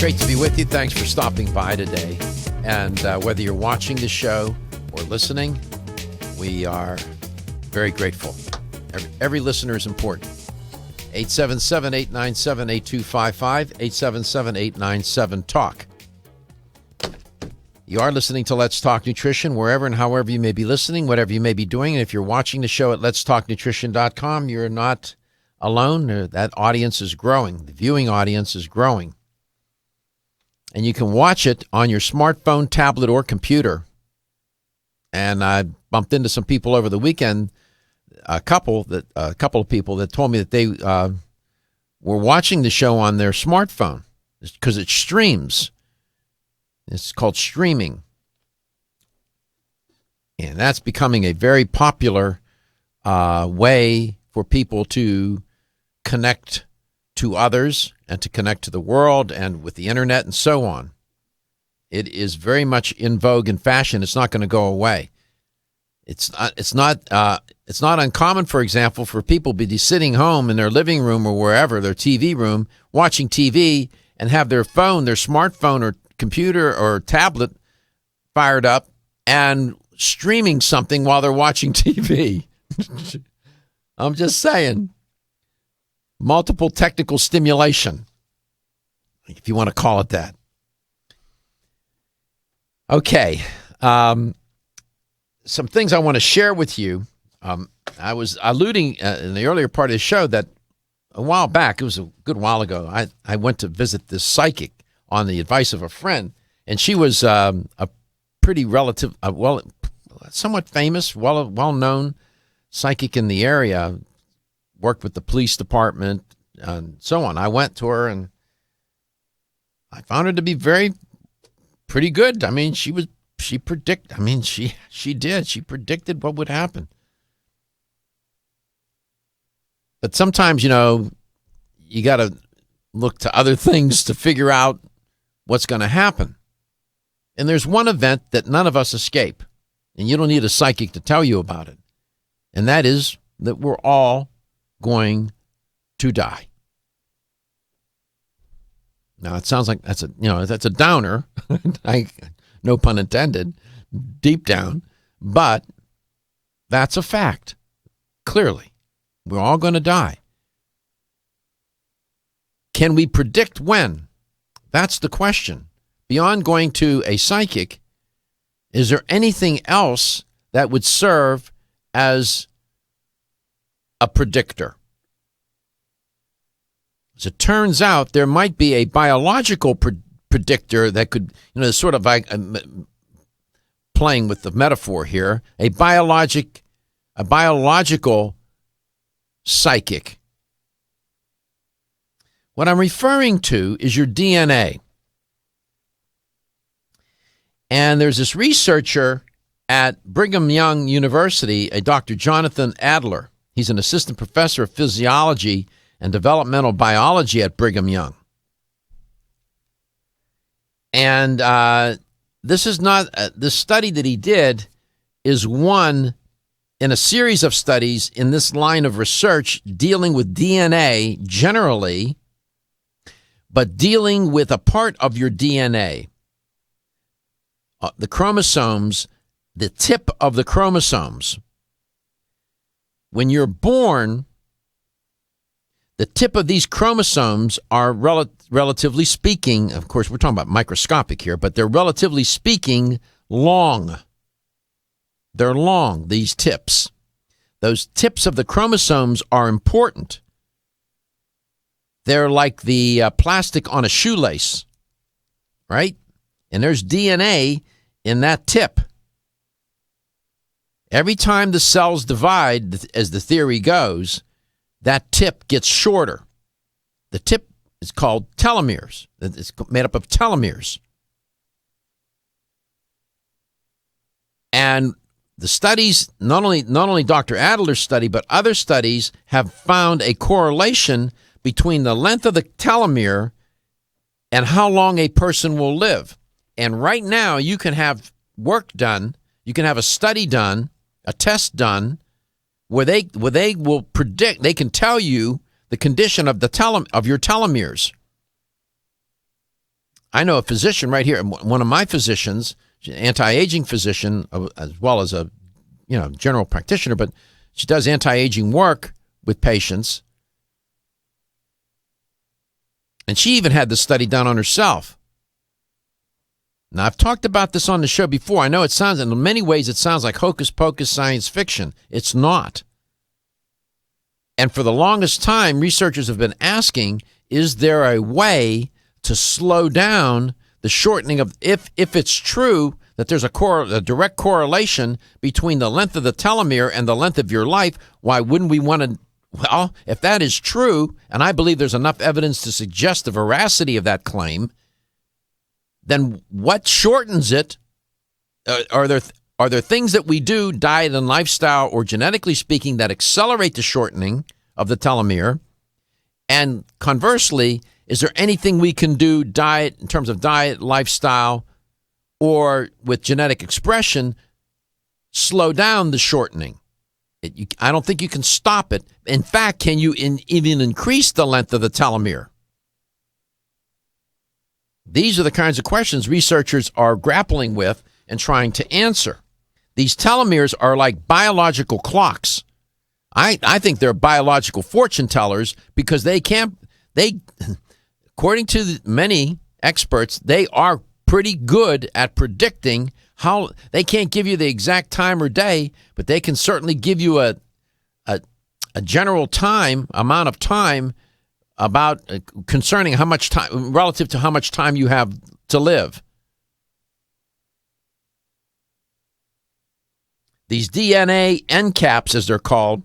Great to be with you. Thanks for stopping by today. And whether you're watching the show or listening, we are very grateful. Every listener is important. 877-897-8255, 877-897-TALK. You are listening to Let's Talk Nutrition, wherever and however you may be listening, whatever you may be doing. And if you're watching the show at letstalknutrition.com, you're not alone. That audience is growing. The viewing audience is growing. And you can watch it on your smartphone, tablet, or computer. And I bumped into some people over the weekend, a couple of people that told me that they were watching the show on their smartphone because it streams. It's called streaming. And that's becoming a very popular way for people to connect to others and to connect to the world and with the internet and so on. It is very much in vogue and fashion. It's not going to go away. It's not uncommon, for example, for people to be sitting home in their living room or wherever, their TV room, watching TV and have their phone, their smartphone or computer or tablet fired up and streaming something while they're watching TV. I'm just saying. Multiple technical stimulation, if you want to call it that. Okay. Some things I want to share with you. I was alluding in the earlier part of the show that a while back, it was a good while ago, I went to visit this psychic on the advice of a friend, and she was a pretty somewhat famous, well-known psychic in the area, worked with the police department and so on. I went to her, and I found her to be pretty good. I mean, she predicted what would happen. But sometimes, you got to look to other things to figure out what's going to happen. And there's one event that none of us escape, and you don't need a psychic to tell you about it. And that is that we're all going to die. Now, it sounds like that's a downer, no pun intended, deep down, but that's a fact. Clearly, we're all going to die. Can we predict when? That's the question. Beyond going to a psychic, is there anything else that would serve as a predictor? As it turns out, there might be a biological predictor that could, sort of like playing with the metaphor here, a biological psychic. What I'm referring to is your DNA. And there's this researcher at Brigham Young University, a Dr. Jonathan Adler. He's an assistant professor of physiology and developmental biology at Brigham Young. And this study that he did is one in a series of studies in this line of research dealing with DNA generally, but dealing with a part of your DNA, the chromosomes, the tip of the chromosomes. When you're born, the tip of these chromosomes are relatively speaking, of course, we're talking about microscopic here, but they're relatively speaking long. They're long, these tips. Those tips of the chromosomes are important. They're like the plastic on a shoelace, right? And there's DNA in that tip. Every time the cells divide, as the theory goes, that tip gets shorter. The tip is called telomeres. It's made up of telomeres. And the studies, not only Dr. Adler's study, but other studies have found a correlation between the length of the telomere and how long a person will live. And right now, you can have work done, you can have a study done, a test done, where they will predict, they can tell you the condition of of your telomeres. I know a physician right here, one of my physicians, anti-aging physician, as well as a general practitioner, but she does anti-aging work with patients. And she even had the study done on herself. Now, I've talked about this on the show before. I know in many ways, it sounds like hocus pocus science fiction. It's not. And for the longest time, researchers have been asking, is there a way to slow down the shortening of, if it's true that there's a direct correlation between the length of the telomere and the length of your life, why wouldn't we want to, well, if that is true, and I believe there's enough evidence to suggest the veracity of that claim, then what shortens it? Are there things that we do, diet and lifestyle, or genetically speaking, that accelerate the shortening of the telomere? And conversely, is there anything we can do in terms of diet, lifestyle, or with genetic expression, slow down the shortening? I don't think you can stop it. In fact, can you even increase the length of the telomere? These are the kinds of questions researchers are grappling with and trying to answer. These telomeres are like biological clocks. I think they're biological fortune tellers because according to many experts, they are pretty good at predicting how. They can't give you the exact time or day, but they can certainly give you a general amount of time about concerning how much time, relative to how much time you have to live. These DNA end caps, as they're called,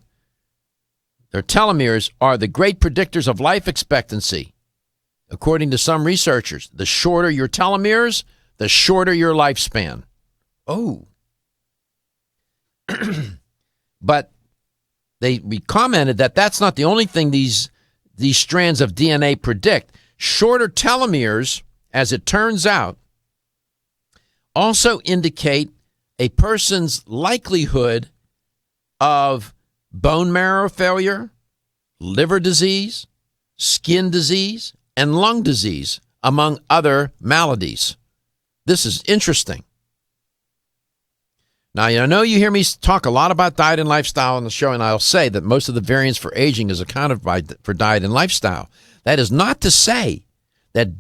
their telomeres, are the great predictors of life expectancy. According to some researchers, the shorter your telomeres, the shorter your lifespan. Oh. But we commented that that's not the only thing these strands of DNA predict. Shorter telomeres, as it turns out, also indicate a person's likelihood of bone marrow failure, liver disease, skin disease, and lung disease, among other maladies. This is interesting. Now, I know you hear me talk a lot about diet and lifestyle on the show, and I'll say that most of the variance for aging is accounted for diet and lifestyle. That is not to say that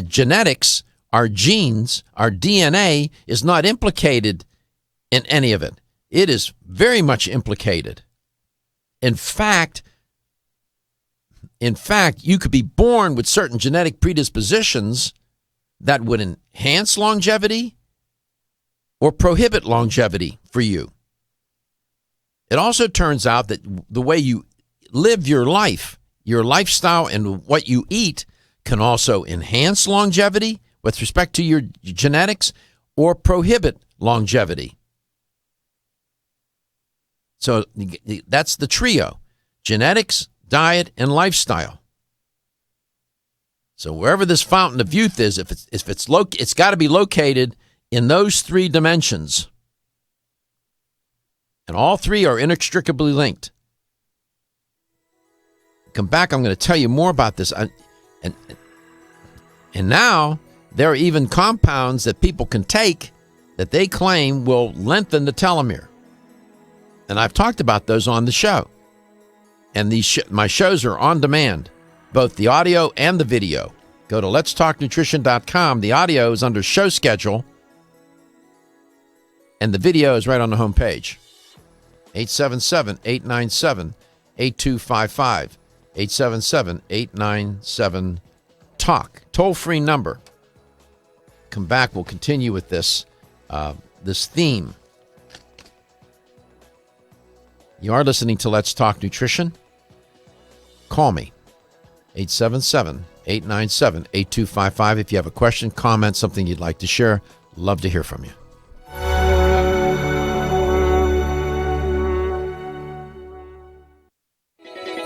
genetics, our genes, our DNA is not implicated in any of it. It is very much implicated. In fact, you could be born with certain genetic predispositions that would enhance longevity or prohibit longevity for you. It also turns out that the way you live your life, your lifestyle, and what you eat can also enhance longevity with respect to your genetics or prohibit longevity. So that's the trio: genetics, diet, and lifestyle. So wherever this fountain of youth is, it's got to be located in those three dimensions. And all three are inextricably linked. Come back, I'm going to tell you more about this. And now there are even compounds that people can take that they claim will lengthen the telomere. And I've talked about those on the show. And my shows are on demand, both the audio and the video. Go to letstalknutrition.com. The audio is under show schedule, and the video is right on the homepage. 877-897-8255. 877-897-TALK. Toll-free number. Come back. We'll continue with this theme. You are listening to Let's Talk Nutrition. Call me. 877-897-8255. If you have a question, comment, something you'd like to share, love to hear from you.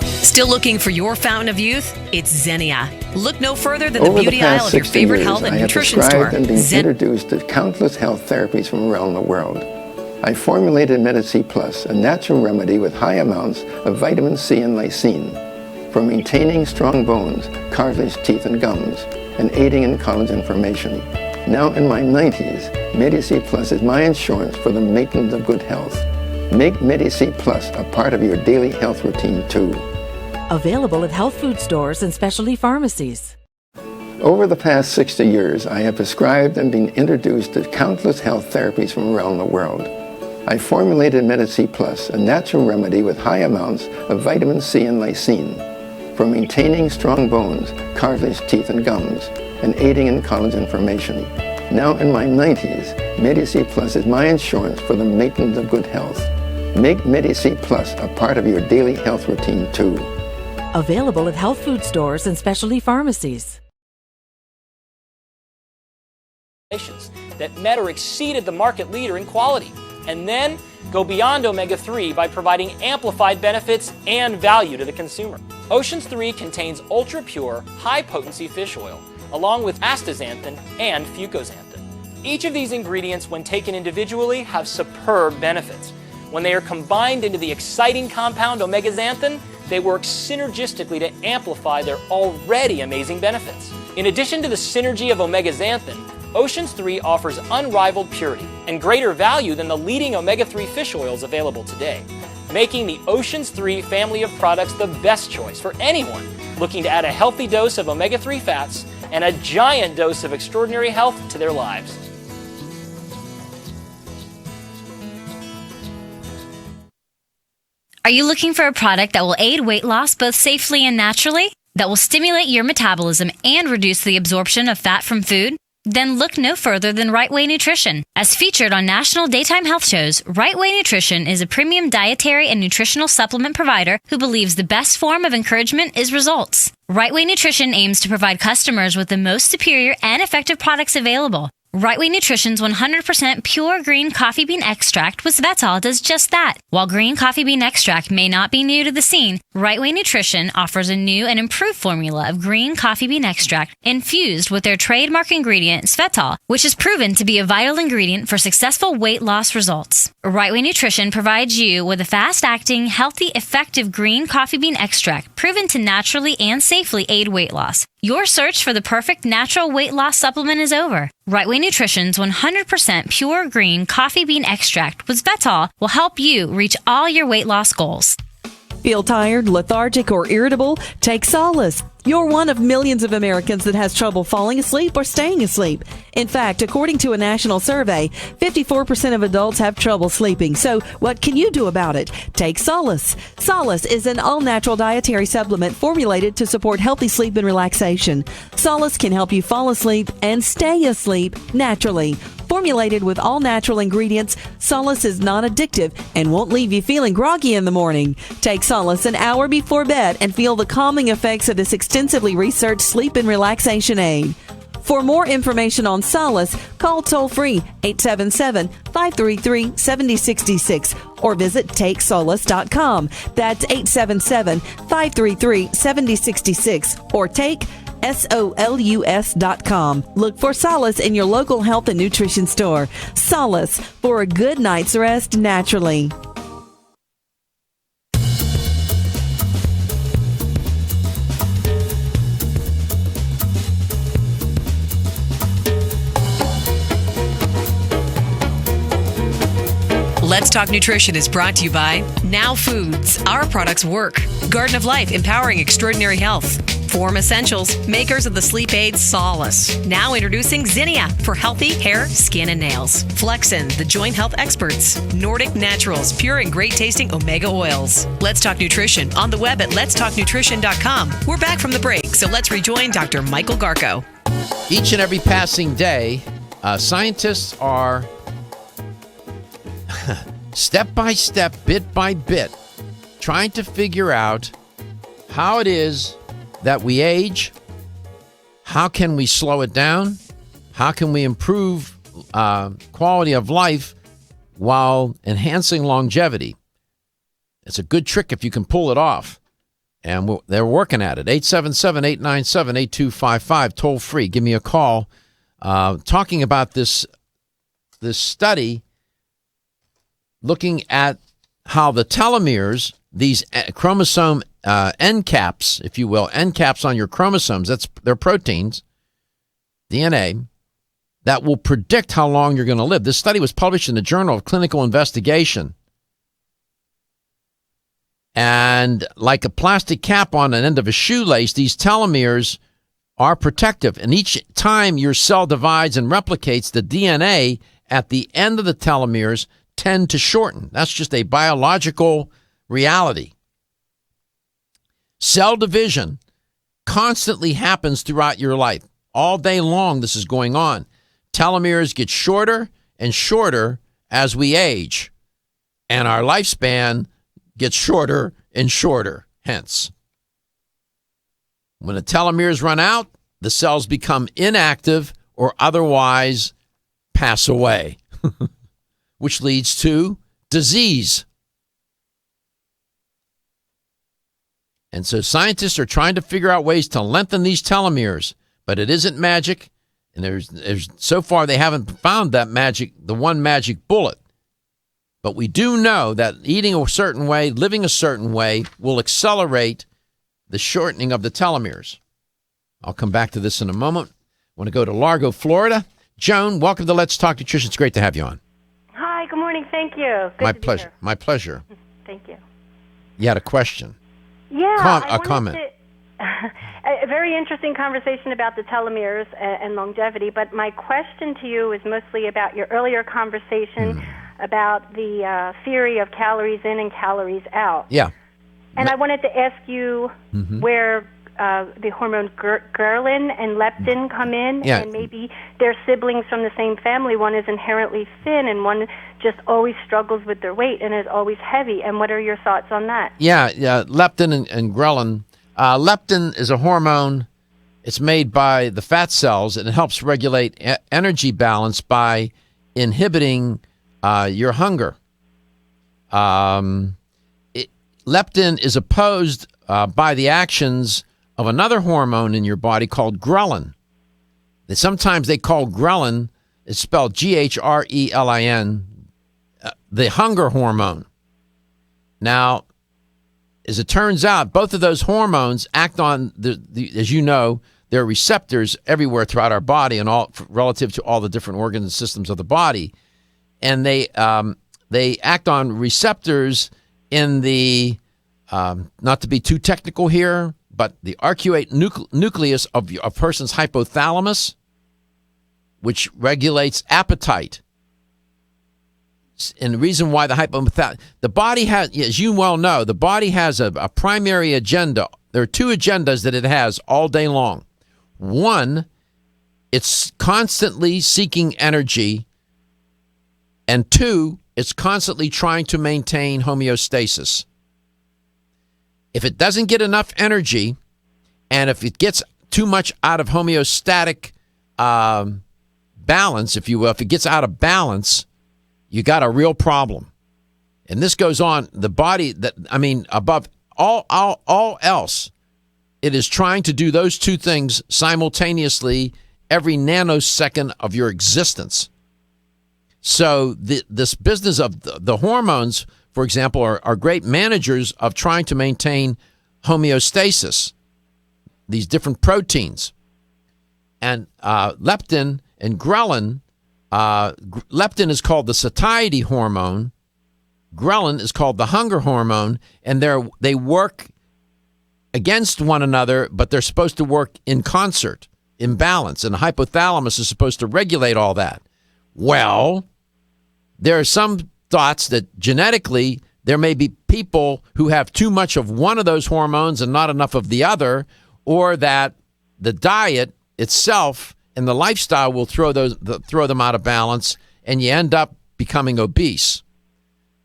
Still looking for your fountain of youth? It's Xenia. Look no further than the beauty aisle of your favorite health and nutrition store. I have prescribed and been introduced to countless health therapies from around the world. I formulated Medi-C Plus, a natural remedy with high amounts of vitamin C and lysine. for maintaining strong bones, cartilage, teeth, and gums, and aiding in collagen formation. Now in my 90s, Medi-C Plus is my insurance for the maintenance of good health. Make Medi-C Plus a part of your daily health routine too. Available at health food stores and specialty pharmacies. Over the past 60 years, I have prescribed and been introduced to countless health therapies from around the world. I formulated Medi-C Plus, a natural remedy with high amounts of vitamin C and lysine for maintaining strong bones, cartilage, teeth, and gums, and aiding in collagen formation. Now in my 90s, Medi-C Plus is my insurance for the maintenance of good health. Make Medi-C Plus a part of your daily health routine too. Available at health food stores and specialty pharmacies. That met or exceeded the market leader in quality, and then go beyond omega-3 by providing amplified benefits and value to the consumer. Oceans 3 contains ultra-pure, high-potency fish oil, along with astaxanthin and fucoxanthin. Each of these ingredients, when taken individually, have superb benefits. When they are combined into the exciting compound omega-xanthin, they work synergistically to amplify their already amazing benefits. In addition to the synergy of omega-xanthin, Oceans 3 offers unrivaled purity and greater value than the leading omega-3 fish oils available today, making the Oceans 3 family of products the best choice for anyone looking to add a healthy dose of omega-3 fats and a giant dose of extraordinary health to their lives. Are you looking for a product that will aid weight loss both safely and naturally? That will stimulate your metabolism and reduce the absorption of fat from food? Then look no further than Right Way Nutrition. As featured on national daytime health shows, Right Way Nutrition is a premium dietary and nutritional supplement provider who believes the best form of encouragement is results. Right Way Nutrition aims to provide customers with the most superior and effective products available. Right Way Nutrition's 100% pure green coffee bean extract with Svetol does just that. While green coffee bean extract may not be new to the scene, Right Way Nutrition offers a new and improved formula of green coffee bean extract infused with their trademark ingredient Svetol, which is proven to be a vital ingredient for successful weight loss results. Right Way Nutrition provides you with a fast-acting, healthy, effective green coffee bean extract proven to naturally and safely aid weight loss. Your search for the perfect natural weight loss supplement is over. Right Way Nutrition's 100% pure green coffee bean extract with Svetol will help you reach all your weight loss goals. Feel tired, lethargic, or irritable? Take solace. You're one of millions of Americans that has trouble falling asleep or staying asleep. In fact, according to a national survey, 54% of adults have trouble sleeping. So what can you do about it? Take Solace. Solace is an all-natural dietary supplement formulated to support healthy sleep and relaxation. Solace can help you fall asleep and stay asleep naturally. Formulated with all natural ingredients, Solace is non-addictive and won't leave you feeling groggy in the morning. Take Solace an hour before bed and feel the calming effects of this extensively researched sleep and relaxation aid. For more information on Solace, call toll-free 877-533-7066 or visit TakeSolace.com. That's 877-533-7066 or take SOLUS.com. Look for Solace in your local health and nutrition store. Solace for a good night's rest naturally. Let's Talk Nutrition is brought to you by Now Foods. Our products work. Garden of Life, empowering extraordinary health. Form Essentials, makers of the sleep aid Solace. Now introducing Zinnia for healthy hair, skin, and nails. Flexin, the joint health experts. Nordic Naturals, pure and great tasting omega oils. Let's Talk Nutrition on the web at letstalknutrition.com. We're back from the break, so let's rejoin Dr. Michael Garko. Each and every passing day, scientists are step by step, bit by bit, trying to figure out how it is that we age, how can we slow it down, how can we improve quality of life while enhancing longevity. It's a good trick if you can pull it off, and they're working at it. 877-897-8255, toll free. Give me a call. Talking about this study looking at how the telomeres, these chromosome end caps, if you will, end caps on your chromosomes, they're proteins, DNA, that will predict how long you're going to live. This study was published in the Journal of Clinical Investigation. And like a plastic cap on an end of a shoelace, these telomeres are protective. And each time your cell divides and replicates, the DNA at the end of the telomeres tend to shorten. That's just a biological reality. Cell division constantly happens throughout your life. All day long, this is going on. Telomeres get shorter and shorter as we age, and our lifespan gets shorter and shorter, hence. When the telomeres run out, the cells become inactive or otherwise pass away, which leads to disease. And so scientists are trying to figure out ways to lengthen these telomeres, but it isn't magic. And there's so far they haven't found that the one magic bullet. But we do know that eating a certain way, living a certain way, will accelerate the shortening of the telomeres. I'll come back to this in a moment. I want to go to Largo, Florida. Joan, welcome to Let's Talk Nutrition. It's great to have you on. Hi, good morning. Thank you. Good My to be pleasure. here. My pleasure. Thank you. You had a question. Yeah. A comment. A very interesting conversation about the telomeres and longevity, but my question to you is mostly about your earlier conversation about the theory of calories in and calories out. Yeah. And I wanted to ask you where the hormone ghrelin and leptin come in, Yeah. and maybe they're siblings from the same family. One is inherently thin, and one just always struggles with their weight and is always heavy. And what are your thoughts on that? Yeah, leptin and ghrelin. Leptin is a hormone. It's made by the fat cells, and it helps regulate energy balance by inhibiting your hunger. Leptin is opposed by the actions of another hormone in your body called ghrelin. Sometimes they call ghrelin, it's spelled Grelin, the hunger hormone. Now, as it turns out, both of those hormones act on, as you know, there are receptors everywhere throughout our body and all relative to all the different organs and systems of the body. And they act on receptors in the, not to be too technical here, but the arcuate nucleus of a person's hypothalamus, which regulates appetite. And the reason why the body has, as you well know, the body has a primary agenda. There are two agendas that it has all day long. One, it's constantly seeking energy. And two, it's constantly trying to maintain homeostasis. If it doesn't get enough energy, and if it gets too much out of homeostatic balance, if you will, if it gets out of balance, you got a real problem. And this goes on, the body, above all else, it is trying to do those two things simultaneously every nanosecond of your existence. So this business of the hormones, for example, are great managers of trying to maintain homeostasis, these different proteins. And leptin and ghrelin, leptin is called the satiety hormone, ghrelin is called the hunger hormone, and they work against one another, but they're supposed to work in concert, in balance, and the hypothalamus is supposed to regulate all that. Well, there are some thoughts that genetically there may be people who have too much of one of those hormones and not enough of the other, or that the diet itself and the lifestyle will throw them out of balance, and you end up becoming obese.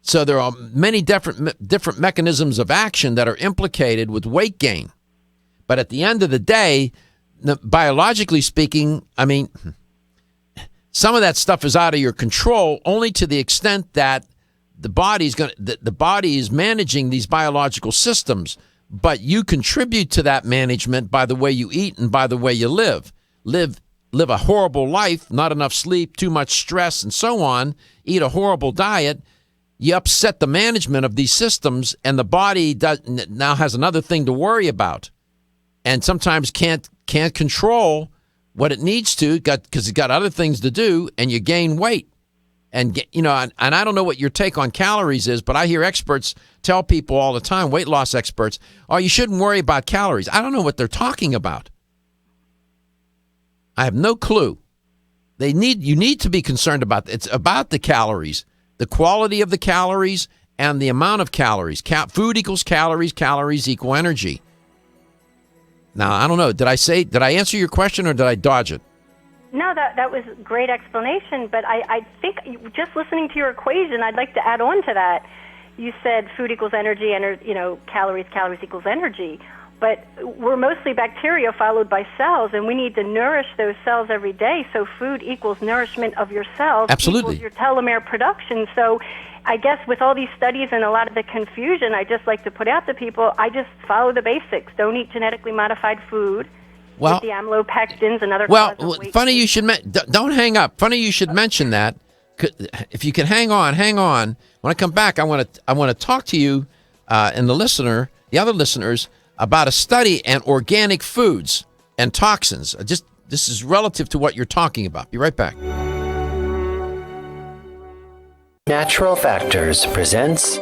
So there are many different mechanisms of action that are implicated with weight gain. But at the end of the day, biologically speaking, some of that stuff is out of your control, only to the extent that the body is managing these biological systems. But you contribute to that management by the way you eat and by the way you live. Live a horrible life, not enough sleep, too much stress, and so on. Eat a horrible diet. you upset the management of these systems, and the body now has another thing to worry about, and sometimes can't control what it needs to because it's got other things to do, and you gain weight. And and I don't know what your take on calories is, but I hear experts tell people all the time, weight loss experts, "Oh, you shouldn't worry about calories." I don't know what they're talking about. I have no clue. You need to be concerned about it's about the calories, the quality of the calories, and the amount of calories. Food equals calories. Calories equal energy. Now, I don't know. Did I answer your question, or did I dodge it? No, that was a great explanation, but I think just listening to your equation, I'd like to add on to that. You said food equals energy, and calories equals energy, but we're mostly bacteria followed by cells, and we need to nourish those cells every day, so food equals nourishment of your cells. Absolutely. Equals your telomere production. So I guess with all these studies and a lot of the confusion, I just like to put out to people, I just follow the basics. Don't eat genetically modified food. Well, with the amylopectins and other well, causes of weight funny gain. you should don't hang up. Funny you should mention that. If you can hang on. When I come back, I want to talk to you and the other listeners, about a study on organic foods and toxins. This is relative to what you're talking about. Be right back. Natural Factors presents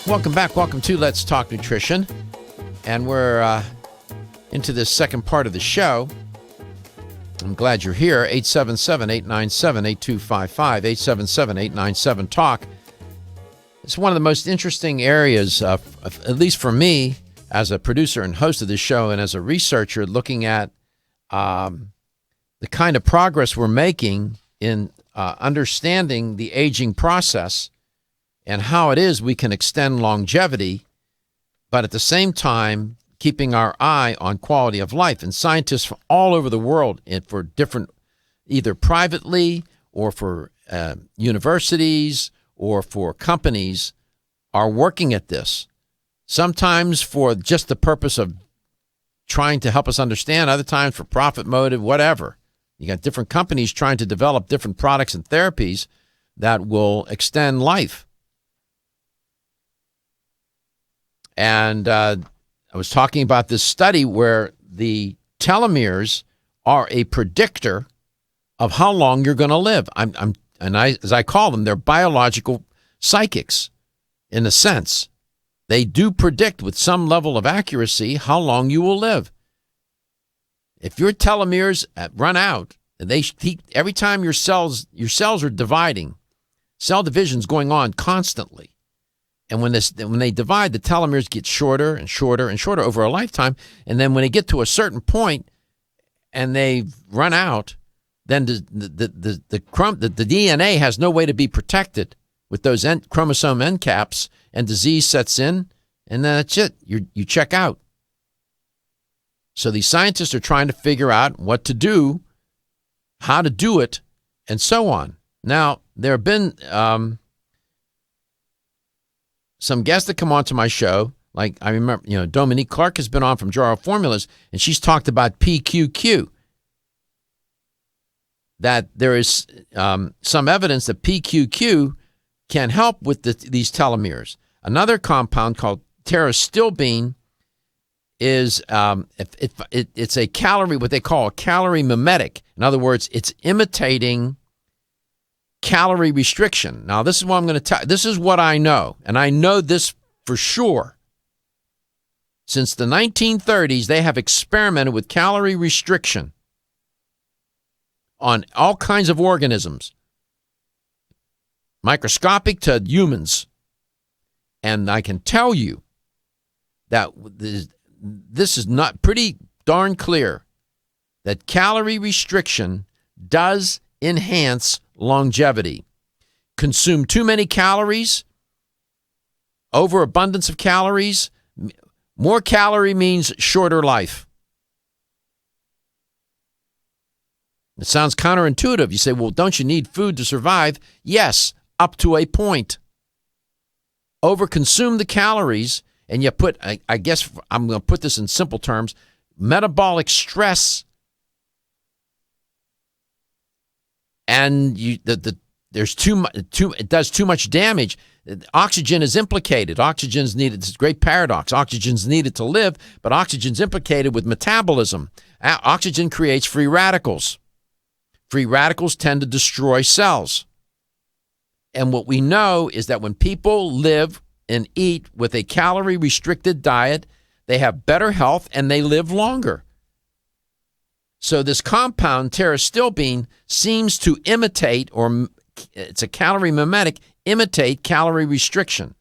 Welcome back. Welcome to Let's Talk Nutrition. And we're into this second part of the show. I'm glad you're here. 877-897-8255, 877-897-TALK. It's one of the most interesting areas, at least for me, as a producer and host of this show and as a researcher, looking at the kind of progress we're making in understanding the aging process and how it is we can extend longevity, but at the same time, keeping our eye on quality of life. And scientists from all over the world, and for different, either privately or for universities or for companies, are working at this. Sometimes for just the purpose of trying to help us understand, other times for profit motive, whatever. You got different companies trying to develop different products and therapies that will extend life. And I was talking about this study where the telomeres are a predictor of how long you're going to live. As I call them, they're biological psychics in a sense. They do predict with some level of accuracy how long you will live. If your telomeres run out, every time your cells are dividing, cell division's going on constantly. And when they divide, the telomeres get shorter and shorter and shorter over a lifetime. And then when they get to a certain point and they run out, then the DNA has no way to be protected with those chromosome end caps, and disease sets in, and then that's it. You check out. So these scientists are trying to figure out what to do, how to do it, and so on. Now, there have been some guests that come onto my show, like I remember, Dominique Clark has been on from Jaro Formulas, and she's talked about PQQ. That there is some evidence that PQQ can help with these telomeres. Another compound called pterostilbene is it's a calorie, what they call a calorie mimetic. In other words, it's imitating calorie restriction. Now, this is what I'm going to tell. This is what I know, and I know this for sure. Since the 1930s, they have experimented with calorie restriction on all kinds of organisms, microscopic to humans. And I can tell you that this is not pretty darn clear that calorie restriction does enhance longevity. Consume too many calories, overabundance of calories, more calorie means shorter life. It sounds counterintuitive. You say, well, don't you need food to survive? Yes, up to a point. Overconsume the calories, and you put, I guess I'm going to put this in simple terms, metabolic stress, and there's it does too much damage. Oxygen is implicated. Oxygen's needed. It's a great paradox. Oxygen's needed to live, but oxygen's implicated with metabolism. Oxygen creates free radicals. Free radicals tend to destroy cells. And what we know is that when people live and eat with a calorie-restricted diet, they have better health and they live longer. So this compound, pterostilbene, seems to imitate, or it's a calorie mimetic, imitate calorie restriction.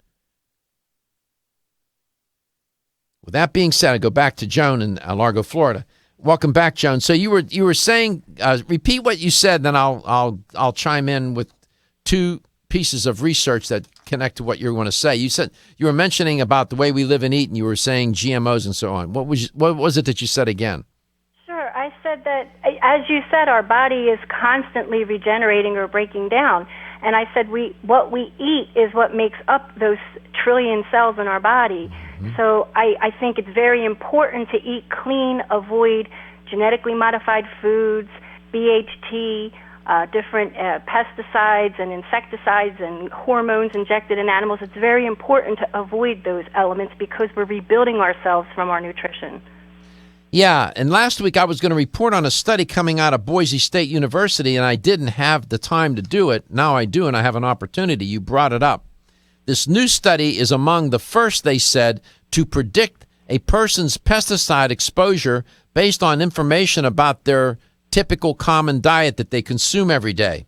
With that being said, I go back to Joan in Largo, Florida. Welcome back, Joan. So you were saying, repeat what you said, then I'll chime in with two pieces of research that connect to what you're going to say. You said you were mentioning about the way we live and eat, and you were saying GMOs and so on. What was it that you said again? Sure. I said that, as you said, our body is constantly regenerating or breaking down. And I said what we eat is what makes up those trillion cells in our body. Mm-hmm. So I think it's very important to eat clean, avoid genetically modified foods, BHT, different pesticides and insecticides and hormones injected in animals. It's very important to avoid those elements because we're rebuilding ourselves from our nutrition. Yeah, and last week I was going to report on a study coming out of Boise State University, and I didn't have the time to do it. Now I do, and I have an opportunity. You brought it up. This new study is among the first, they said, to predict a person's pesticide exposure based on information about their typical common diet that they consume every day.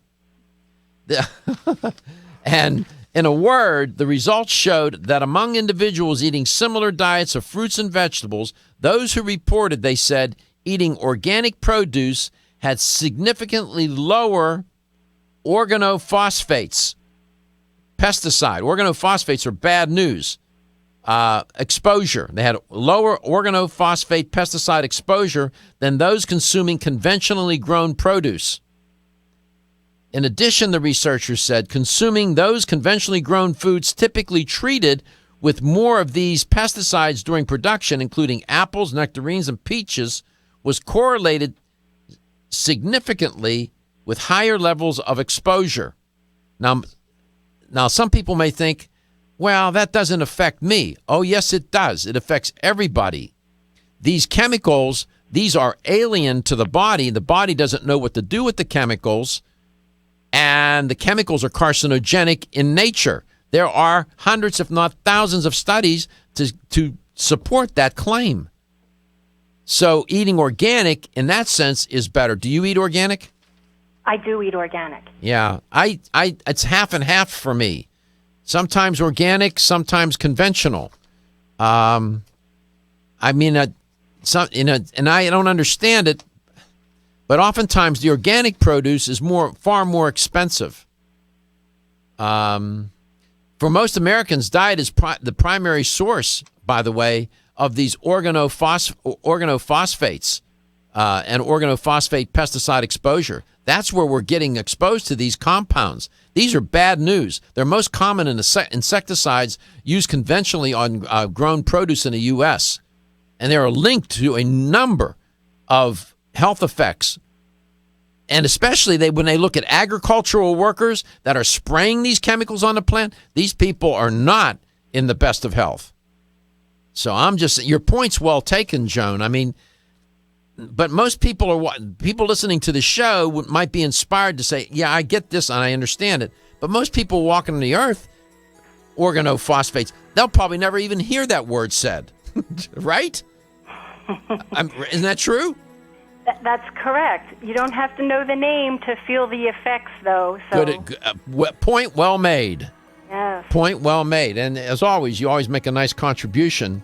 And in a word, the results showed that among individuals eating similar diets of fruits and vegetables, those who reported, they said, eating organic produce had significantly lower organophosphates. Pesticide. Organophosphates are bad news. Exposure. They had lower organophosphate pesticide exposure than those consuming conventionally grown produce. In addition, the researchers said consuming those conventionally grown foods typically treated with more of these pesticides during production, including apples, nectarines, and peaches, was correlated significantly with higher levels of exposure. Now, some people may think, well, that doesn't affect me. Oh, yes, it does. It affects everybody. These chemicals, these are alien to the body. The body doesn't know what to do with the chemicals, and the chemicals are carcinogenic in nature. There are hundreds, if not thousands, of studies to support that claim. So eating organic, in that sense, is better. Do you eat organic? I do eat organic. Yeah, it's half and half for me. Sometimes organic, sometimes conventional. And I don't understand it, but oftentimes the organic produce is far more expensive. For most Americans, diet is the primary source, by the way, of these organophosphates and organophosphate pesticide exposure. That's where we're getting exposed to these compounds. These are bad news. They're most common in insecticides used conventionally on grown produce in the U.S., and they are linked to a number of health effects. And especially when they look at agricultural workers that are spraying these chemicals on the plant, these people are not in the best of health. So your point's well taken, Joan. I mean, but most people listening to the show might be inspired to say, yeah, I get this and I understand it. But most people walking on the earth, organophosphates, they'll probably never even hear that word said, right? Isn't that true? That's correct. You don't have to know the name to feel the effects, though. So. Good. Point well made. Yes. Point well made. And as always, you always make a nice contribution.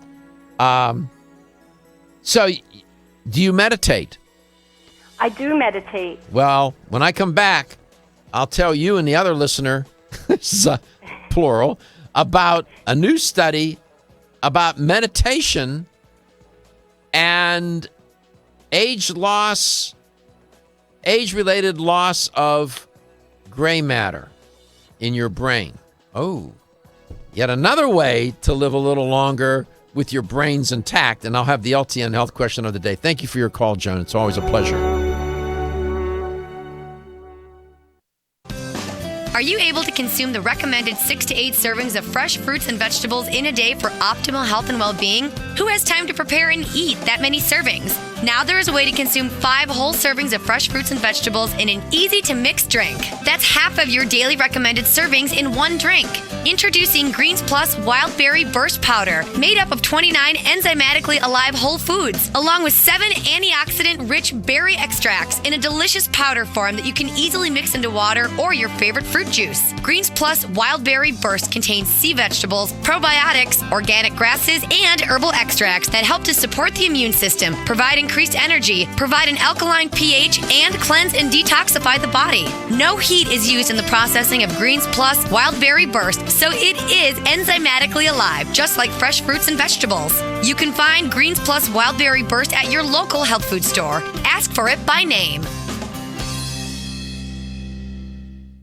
So, do you meditate? I do meditate. Well, when I come back, I'll tell you and the other listener, plural, about a new study about meditation and age-related loss of gray matter in your brain. Oh, yet another way to live a little longer with your brains intact. And I'll have the LTN health question of the day. Thank you for your call, Joan. It's always a pleasure. Are you able to consume the recommended 6 to 8 servings of fresh fruits and vegetables in a day for optimal health and well-being? Who has time to prepare and eat that many servings? Now there is a way to consume 5 whole servings of fresh fruits and vegetables in an easy-to-mix drink. That's half of your daily recommended servings in one drink. Introducing Greens Plus Wild Berry Burst Powder, made up of 29 enzymatically alive whole foods, along with 7 antioxidant-rich berry extracts in a delicious powder form that you can easily mix into water or your favorite fruit juice. Greens Plus Wild Berry Burst contains sea vegetables, probiotics, organic grasses, and herbal extracts that help to support the immune system, provide increased energy, provide an alkaline pH, and cleanse and detoxify the body. No heat is used in the processing of Greens Plus Wild Berry Burst, so it is enzymatically alive, just like fresh fruits and vegetables. You can find Greens Plus Wild Berry Burst at your local health food store. Ask for it by name.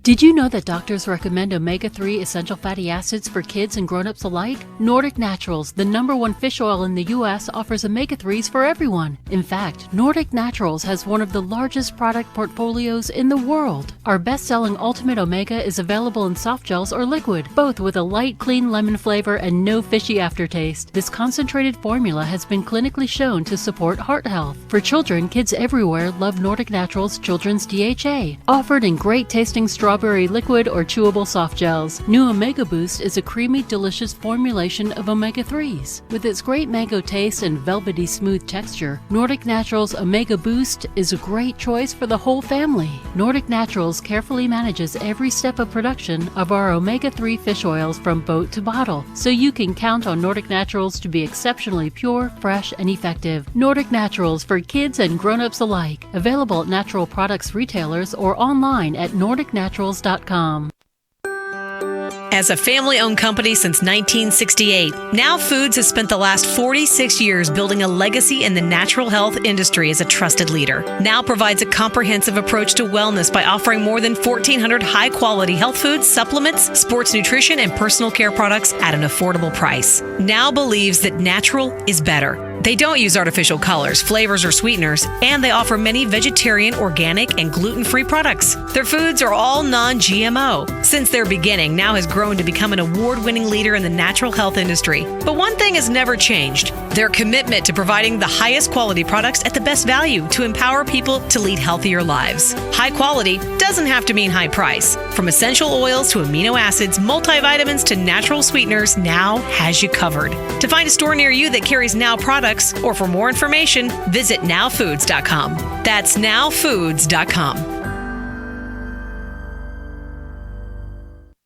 Did you know that doctors recommend omega-3 essential fatty acids for kids and grown-ups alike? Nordic Naturals, the #1 fish oil in the U.S., offers omega-3s for everyone. In fact, Nordic Naturals has one of the largest product portfolios in the world. Our best-selling Ultimate Omega is available in soft gels or liquid, both with a light, clean lemon flavor and no fishy aftertaste. This concentrated formula has been clinically shown to support heart health. For children, kids everywhere love Nordic Naturals Children's DHA, offered in great-tasting straw strawberry liquid or chewable soft gels. New Omega Boost is a creamy, delicious formulation of omega-3s. With its great mango taste and velvety smooth texture, Nordic Naturals Omega Boost is a great choice for the whole family. Nordic Naturals carefully manages every step of production of our omega-3 fish oils from boat to bottle, so you can count on Nordic Naturals to be exceptionally pure, fresh, and effective. Nordic Naturals for kids and grown-ups alike. Available at natural products retailers or online at nordicnaturals.com. As a family-owned company since 1968, Now Foods has spent the last 46 years building a legacy in the natural health industry as a trusted leader. Now provides a comprehensive approach to wellness by offering more than 1,400 high-quality health foods, supplements, sports nutrition, and personal care products at an affordable price. Now believes that natural is better. They don't use artificial colors, flavors, or sweeteners, and they offer many vegetarian, organic, and gluten-free products. Their foods are all non-GMO. Since their beginning, Now has grown to become an award-winning leader in the natural health industry. But one thing has never changed: their commitment to providing the highest quality products at the best value to empower people to lead healthier lives. High quality doesn't have to mean high price. From essential oils to amino acids, multivitamins to natural sweeteners, Now has you covered. To find a store near you that carries Now products, or for more information, visit nowfoods.com. That's nowfoods.com.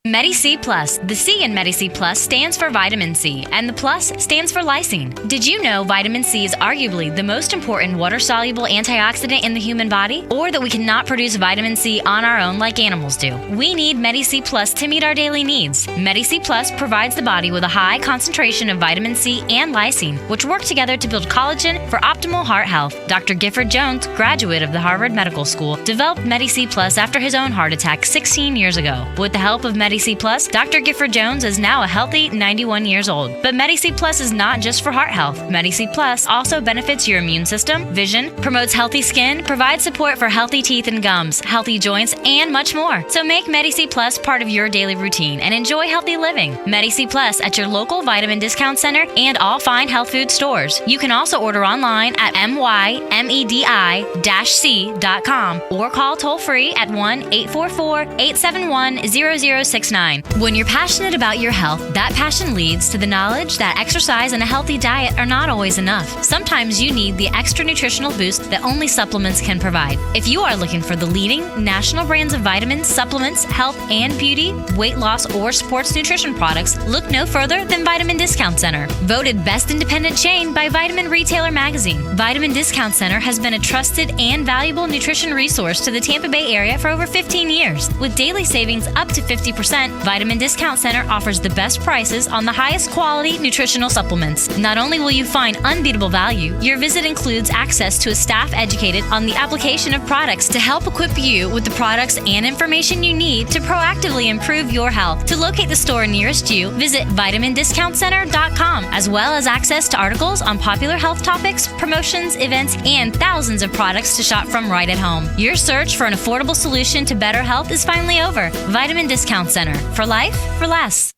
Medi-C Plus. The C in Medi-C Plus stands for vitamin C, and the plus stands for lysine. Did you know vitamin C is arguably the most important water-soluble antioxidant in the human body? Or that we cannot produce vitamin C on our own like animals do? We need Medi-C Plus to meet our daily needs. Medi-C Plus provides the body with a high concentration of vitamin C and lysine, which work together to build collagen for optimal heart health. Dr. Gifford Jones, graduate of the Harvard Medical School, developed Medi-C Plus after his own heart attack 16 years ago. With the help of Medi-C Plus, Dr. Gifford Jones is now a healthy 91 years old. But Medi-C Plus is not just for heart health. Medi-C Plus also benefits your immune system, vision, promotes healthy skin, provides support for healthy teeth and gums, healthy joints, and much more. So make Medi-C Plus part of your daily routine and enjoy healthy living. Medi-C Plus at your local vitamin discount center and all fine health food stores. You can also order online at mymedi-c.com or call toll-free at 1-844-871-0069. When you're passionate about your health, that passion leads to the knowledge that exercise and a healthy diet are not always enough. Sometimes you need the extra nutritional boost that only supplements can provide. If you are looking for the leading national brands of vitamins, supplements, health and beauty, weight loss, or sports nutrition products, look no further than Vitamin Discount Center. Voted best independent chain by Vitamin Retailer Magazine, Vitamin Discount Center has been a trusted and valuable nutrition resource to the Tampa Bay area for over 15 years. With daily savings up to 50%, Vitamin Discount Center offers the best prices on the highest quality nutritional supplements. Not only will you find unbeatable value, your visit includes access to a staff educated on the application of products to help equip you with the products and information you need to proactively improve your health. To locate the store nearest you, visit vitamindiscountcenter.com, as well as access to articles on popular health topics, promotions, events, and thousands of products to shop from right at home. Your search for an affordable solution to better health is finally over. Vitamin Discount Center. For life, for less.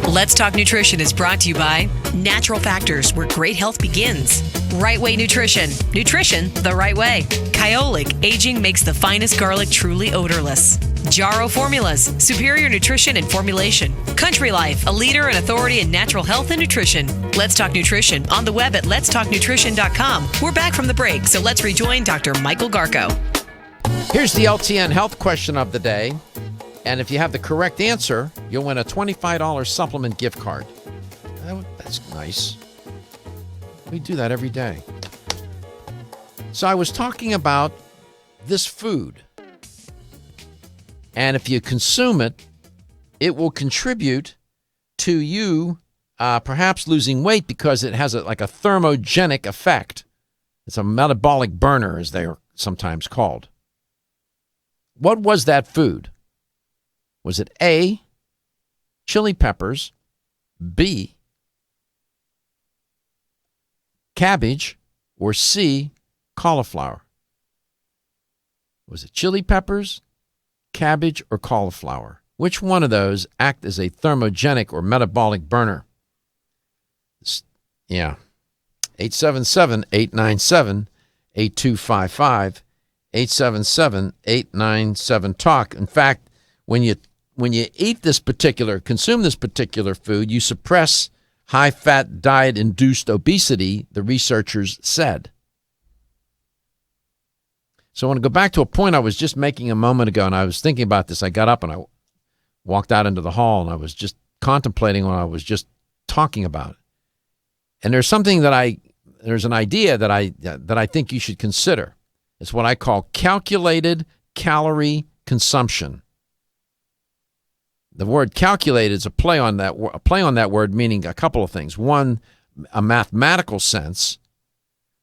Let's Talk Nutrition is brought to you by Natural Factors, where great health begins. Right Way Nutrition. Nutrition the right way. Kyolic, aging makes the finest garlic truly odorless. Jarrow Formulas, superior nutrition and formulation. Country Life, a leader and authority in natural health and nutrition. Let's Talk Nutrition, on the web at letstalknutrition.com. We're back from the break, so let's rejoin Dr. Michael Garko. Here's the LTN health question of the day. And if you have the correct answer, you'll win a $25 supplement gift card. That's nice. We do that every day. So I was talking about this food. And if you consume it, it will contribute to you perhaps losing weight because it has a thermogenic effect. It's a metabolic burner, as they are sometimes called. What was that food? Was it A, chili peppers, B, cabbage, or C, cauliflower? Was it chili peppers, cabbage, or cauliflower? Which one of those act as a thermogenic or metabolic burner? Yeah. 877-897-8255. 877-897-TALK. In fact, when you consume this particular food, you suppress high-fat diet-induced obesity, the researchers said. So I want to go back to a point I was just making a moment ago, and I was thinking about this. I got up and I walked out into the hall, and I was just contemplating what I was just talking about. And there's an idea that I think you should consider. It's what I call calculated calorie consumption. The word calculated is a play on that word, meaning a couple of things. One, a mathematical sense,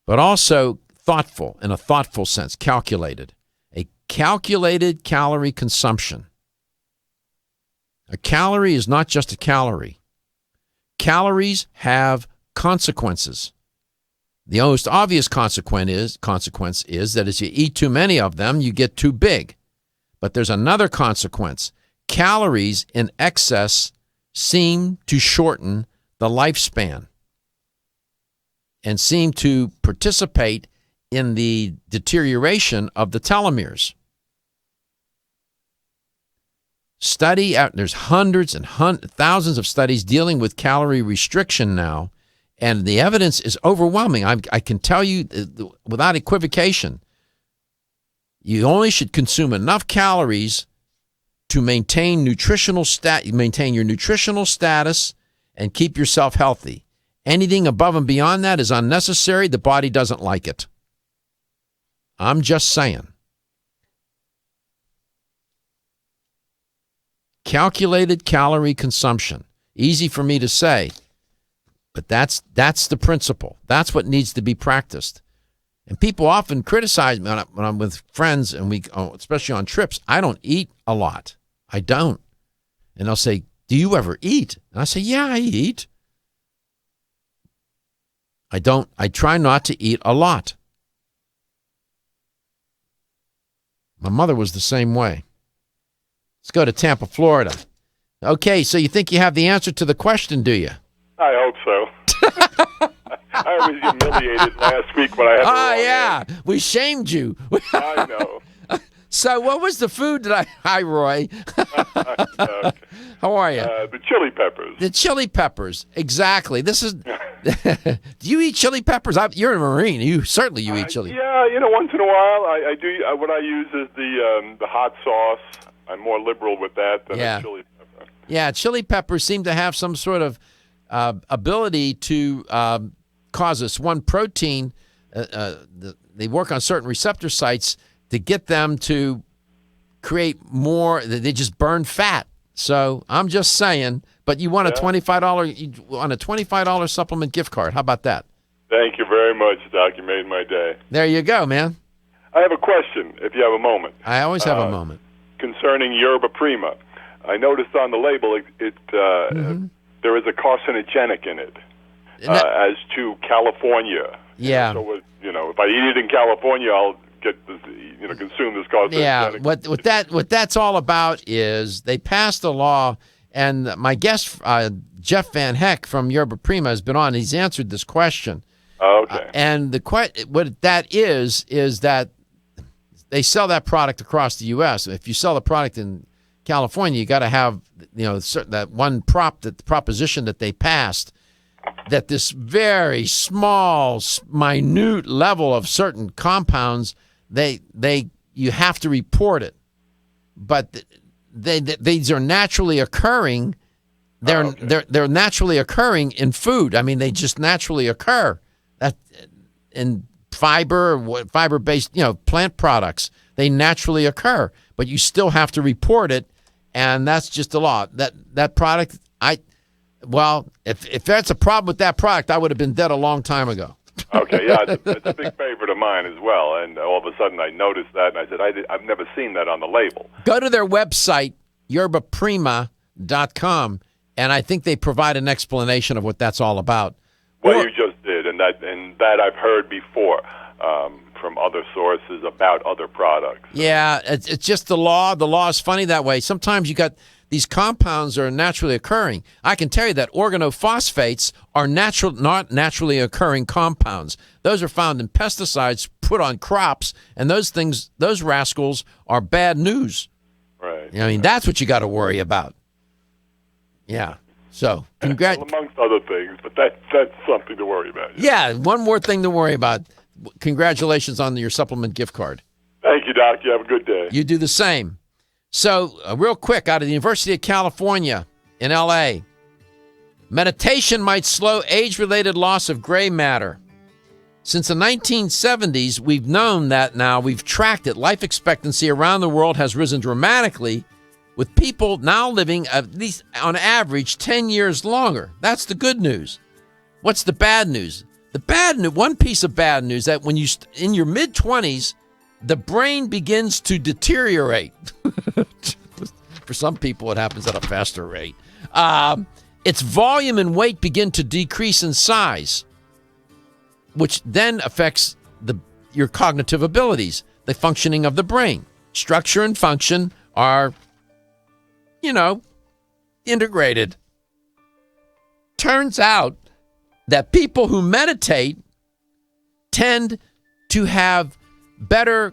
but also thoughtful, in a thoughtful sense, calculated. A calculated calorie consumption. A calorie is not just a calorie. Calories have consequences. The most obvious consequence is that as you eat too many of them, you get too big. But there's another consequence. Calories in excess seem to shorten the lifespan and seem to participate in the deterioration of the telomeres. There's hundreds and thousands of studies dealing with calorie restriction now, and the evidence is overwhelming. I can tell you without equivocation, you only should consume enough calories to maintain your nutritional status and keep yourself healthy. Anything above and beyond that is unnecessary. The body doesn't like it. I'm just saying. Calculated calorie consumption. Easy for me to say, but that's the principle. That's what needs to be practiced. And people often criticize me when I'm with friends, and especially on trips, I don't eat a lot. I don't. And they'll say, do you ever eat? And I say, yeah, I eat. I try not to eat a lot. My mother was the same way. Let's go to Tampa, Florida. Okay, so you think you have the answer to the question, do you? I hope so. I was humiliated last week when I had the wrong answer. We shamed you. I know. So what was the food Hi, Roy. How are you? The chili peppers. The chili peppers, exactly. This is. Do you eat chili peppers? You're a Marine. You eat chili. Yeah, once in a while I do. What I use is the hot sauce. I'm more liberal with that than a chili pepper. Yeah, chili peppers seem to have some sort of ability to cause this one protein. They work on certain receptor sites to get them to create more. They just burn fat. So I'm just saying. But you want a $25 supplement gift card. How about that? Thank you very much, Doc. You made my day. There you go, man. I have a question, if you have a moment. I always have a moment. Concerning Yerba Prima. I noticed on the label there is a carcinogenic in it, as to California. Yeah. So, if I eat it in California, I'll get consume this carcinogenic. Yeah. What that's all about is they passed a law, and my guest Jeff Van Heck from Yerba Prima has been on. He's answered this question. Okay. And what that is that they sell that product across the U.S. If you sell the product in California, you got to have that one proposition that they passed, that this very small, minute level of certain compounds, you have to report it, but these are naturally occurring. They're naturally occurring in food. I mean, they just naturally occur. That in fiber-based, plant products, they naturally occur, but you still have to report it, and that's just the law. That product, if that's a problem with that product, I would have been dead a long time ago. Okay, yeah, it's a big favorite of mine as well, and all of a sudden I noticed that, and I said, I've never seen that on the label. Go to their website, yerbaprima.com, and I think they provide an explanation of what that's all about. Well, you just did, and that I've heard before from other sources about other products. Yeah, it's just the law. The law is funny that way. Sometimes you got these compounds are naturally occurring. I can tell you that organophosphates are not naturally occurring compounds. Those are found in pesticides put on crops, and those rascals are bad news. Right. I mean, that's what you got to worry about. Yeah. So, amongst other things, but that's something to worry about. Yeah, one more thing to worry about. Congratulations on your supplement gift card. Thank you, Doc. You have a good day. You do the same. So, real quick, out of the University of California in L.A., meditation might slow age-related loss of gray matter. Since the 1970s, we've known that now. We've tracked it. Life expectancy around the world has risen dramatically, with people now living at least on average 10 years longer. That's the good news. What's the bad news? The bad news, one piece of bad news, that when you in your mid-20s, the brain begins to deteriorate. For some people, it happens at a faster rate. Its volume and weight begin to decrease in size, which then affects your cognitive abilities, the functioning of the brain. Structure and function are, integrated. Turns out that people who meditate tend to have better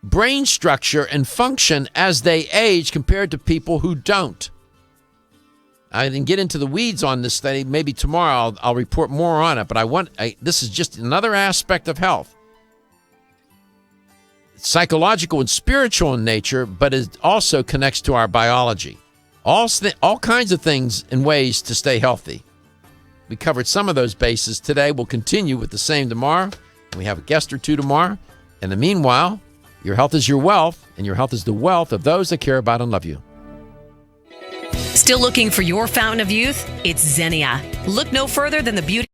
brain structure and function as they age compared to people who don't. I didn't get into the weeds on this study. Maybe tomorrow I'll report more on it, but this is just another aspect of health. It's psychological and spiritual in nature, but it also connects to our biology. All kinds of things and ways to stay healthy. We covered some of those bases today. We'll continue with the same tomorrow. We have a guest or two tomorrow. In the meanwhile, your health is your wealth, and your health is the wealth of those that care about and love you. Still looking for your fountain of youth? It's Xenia. Look no further than the beauty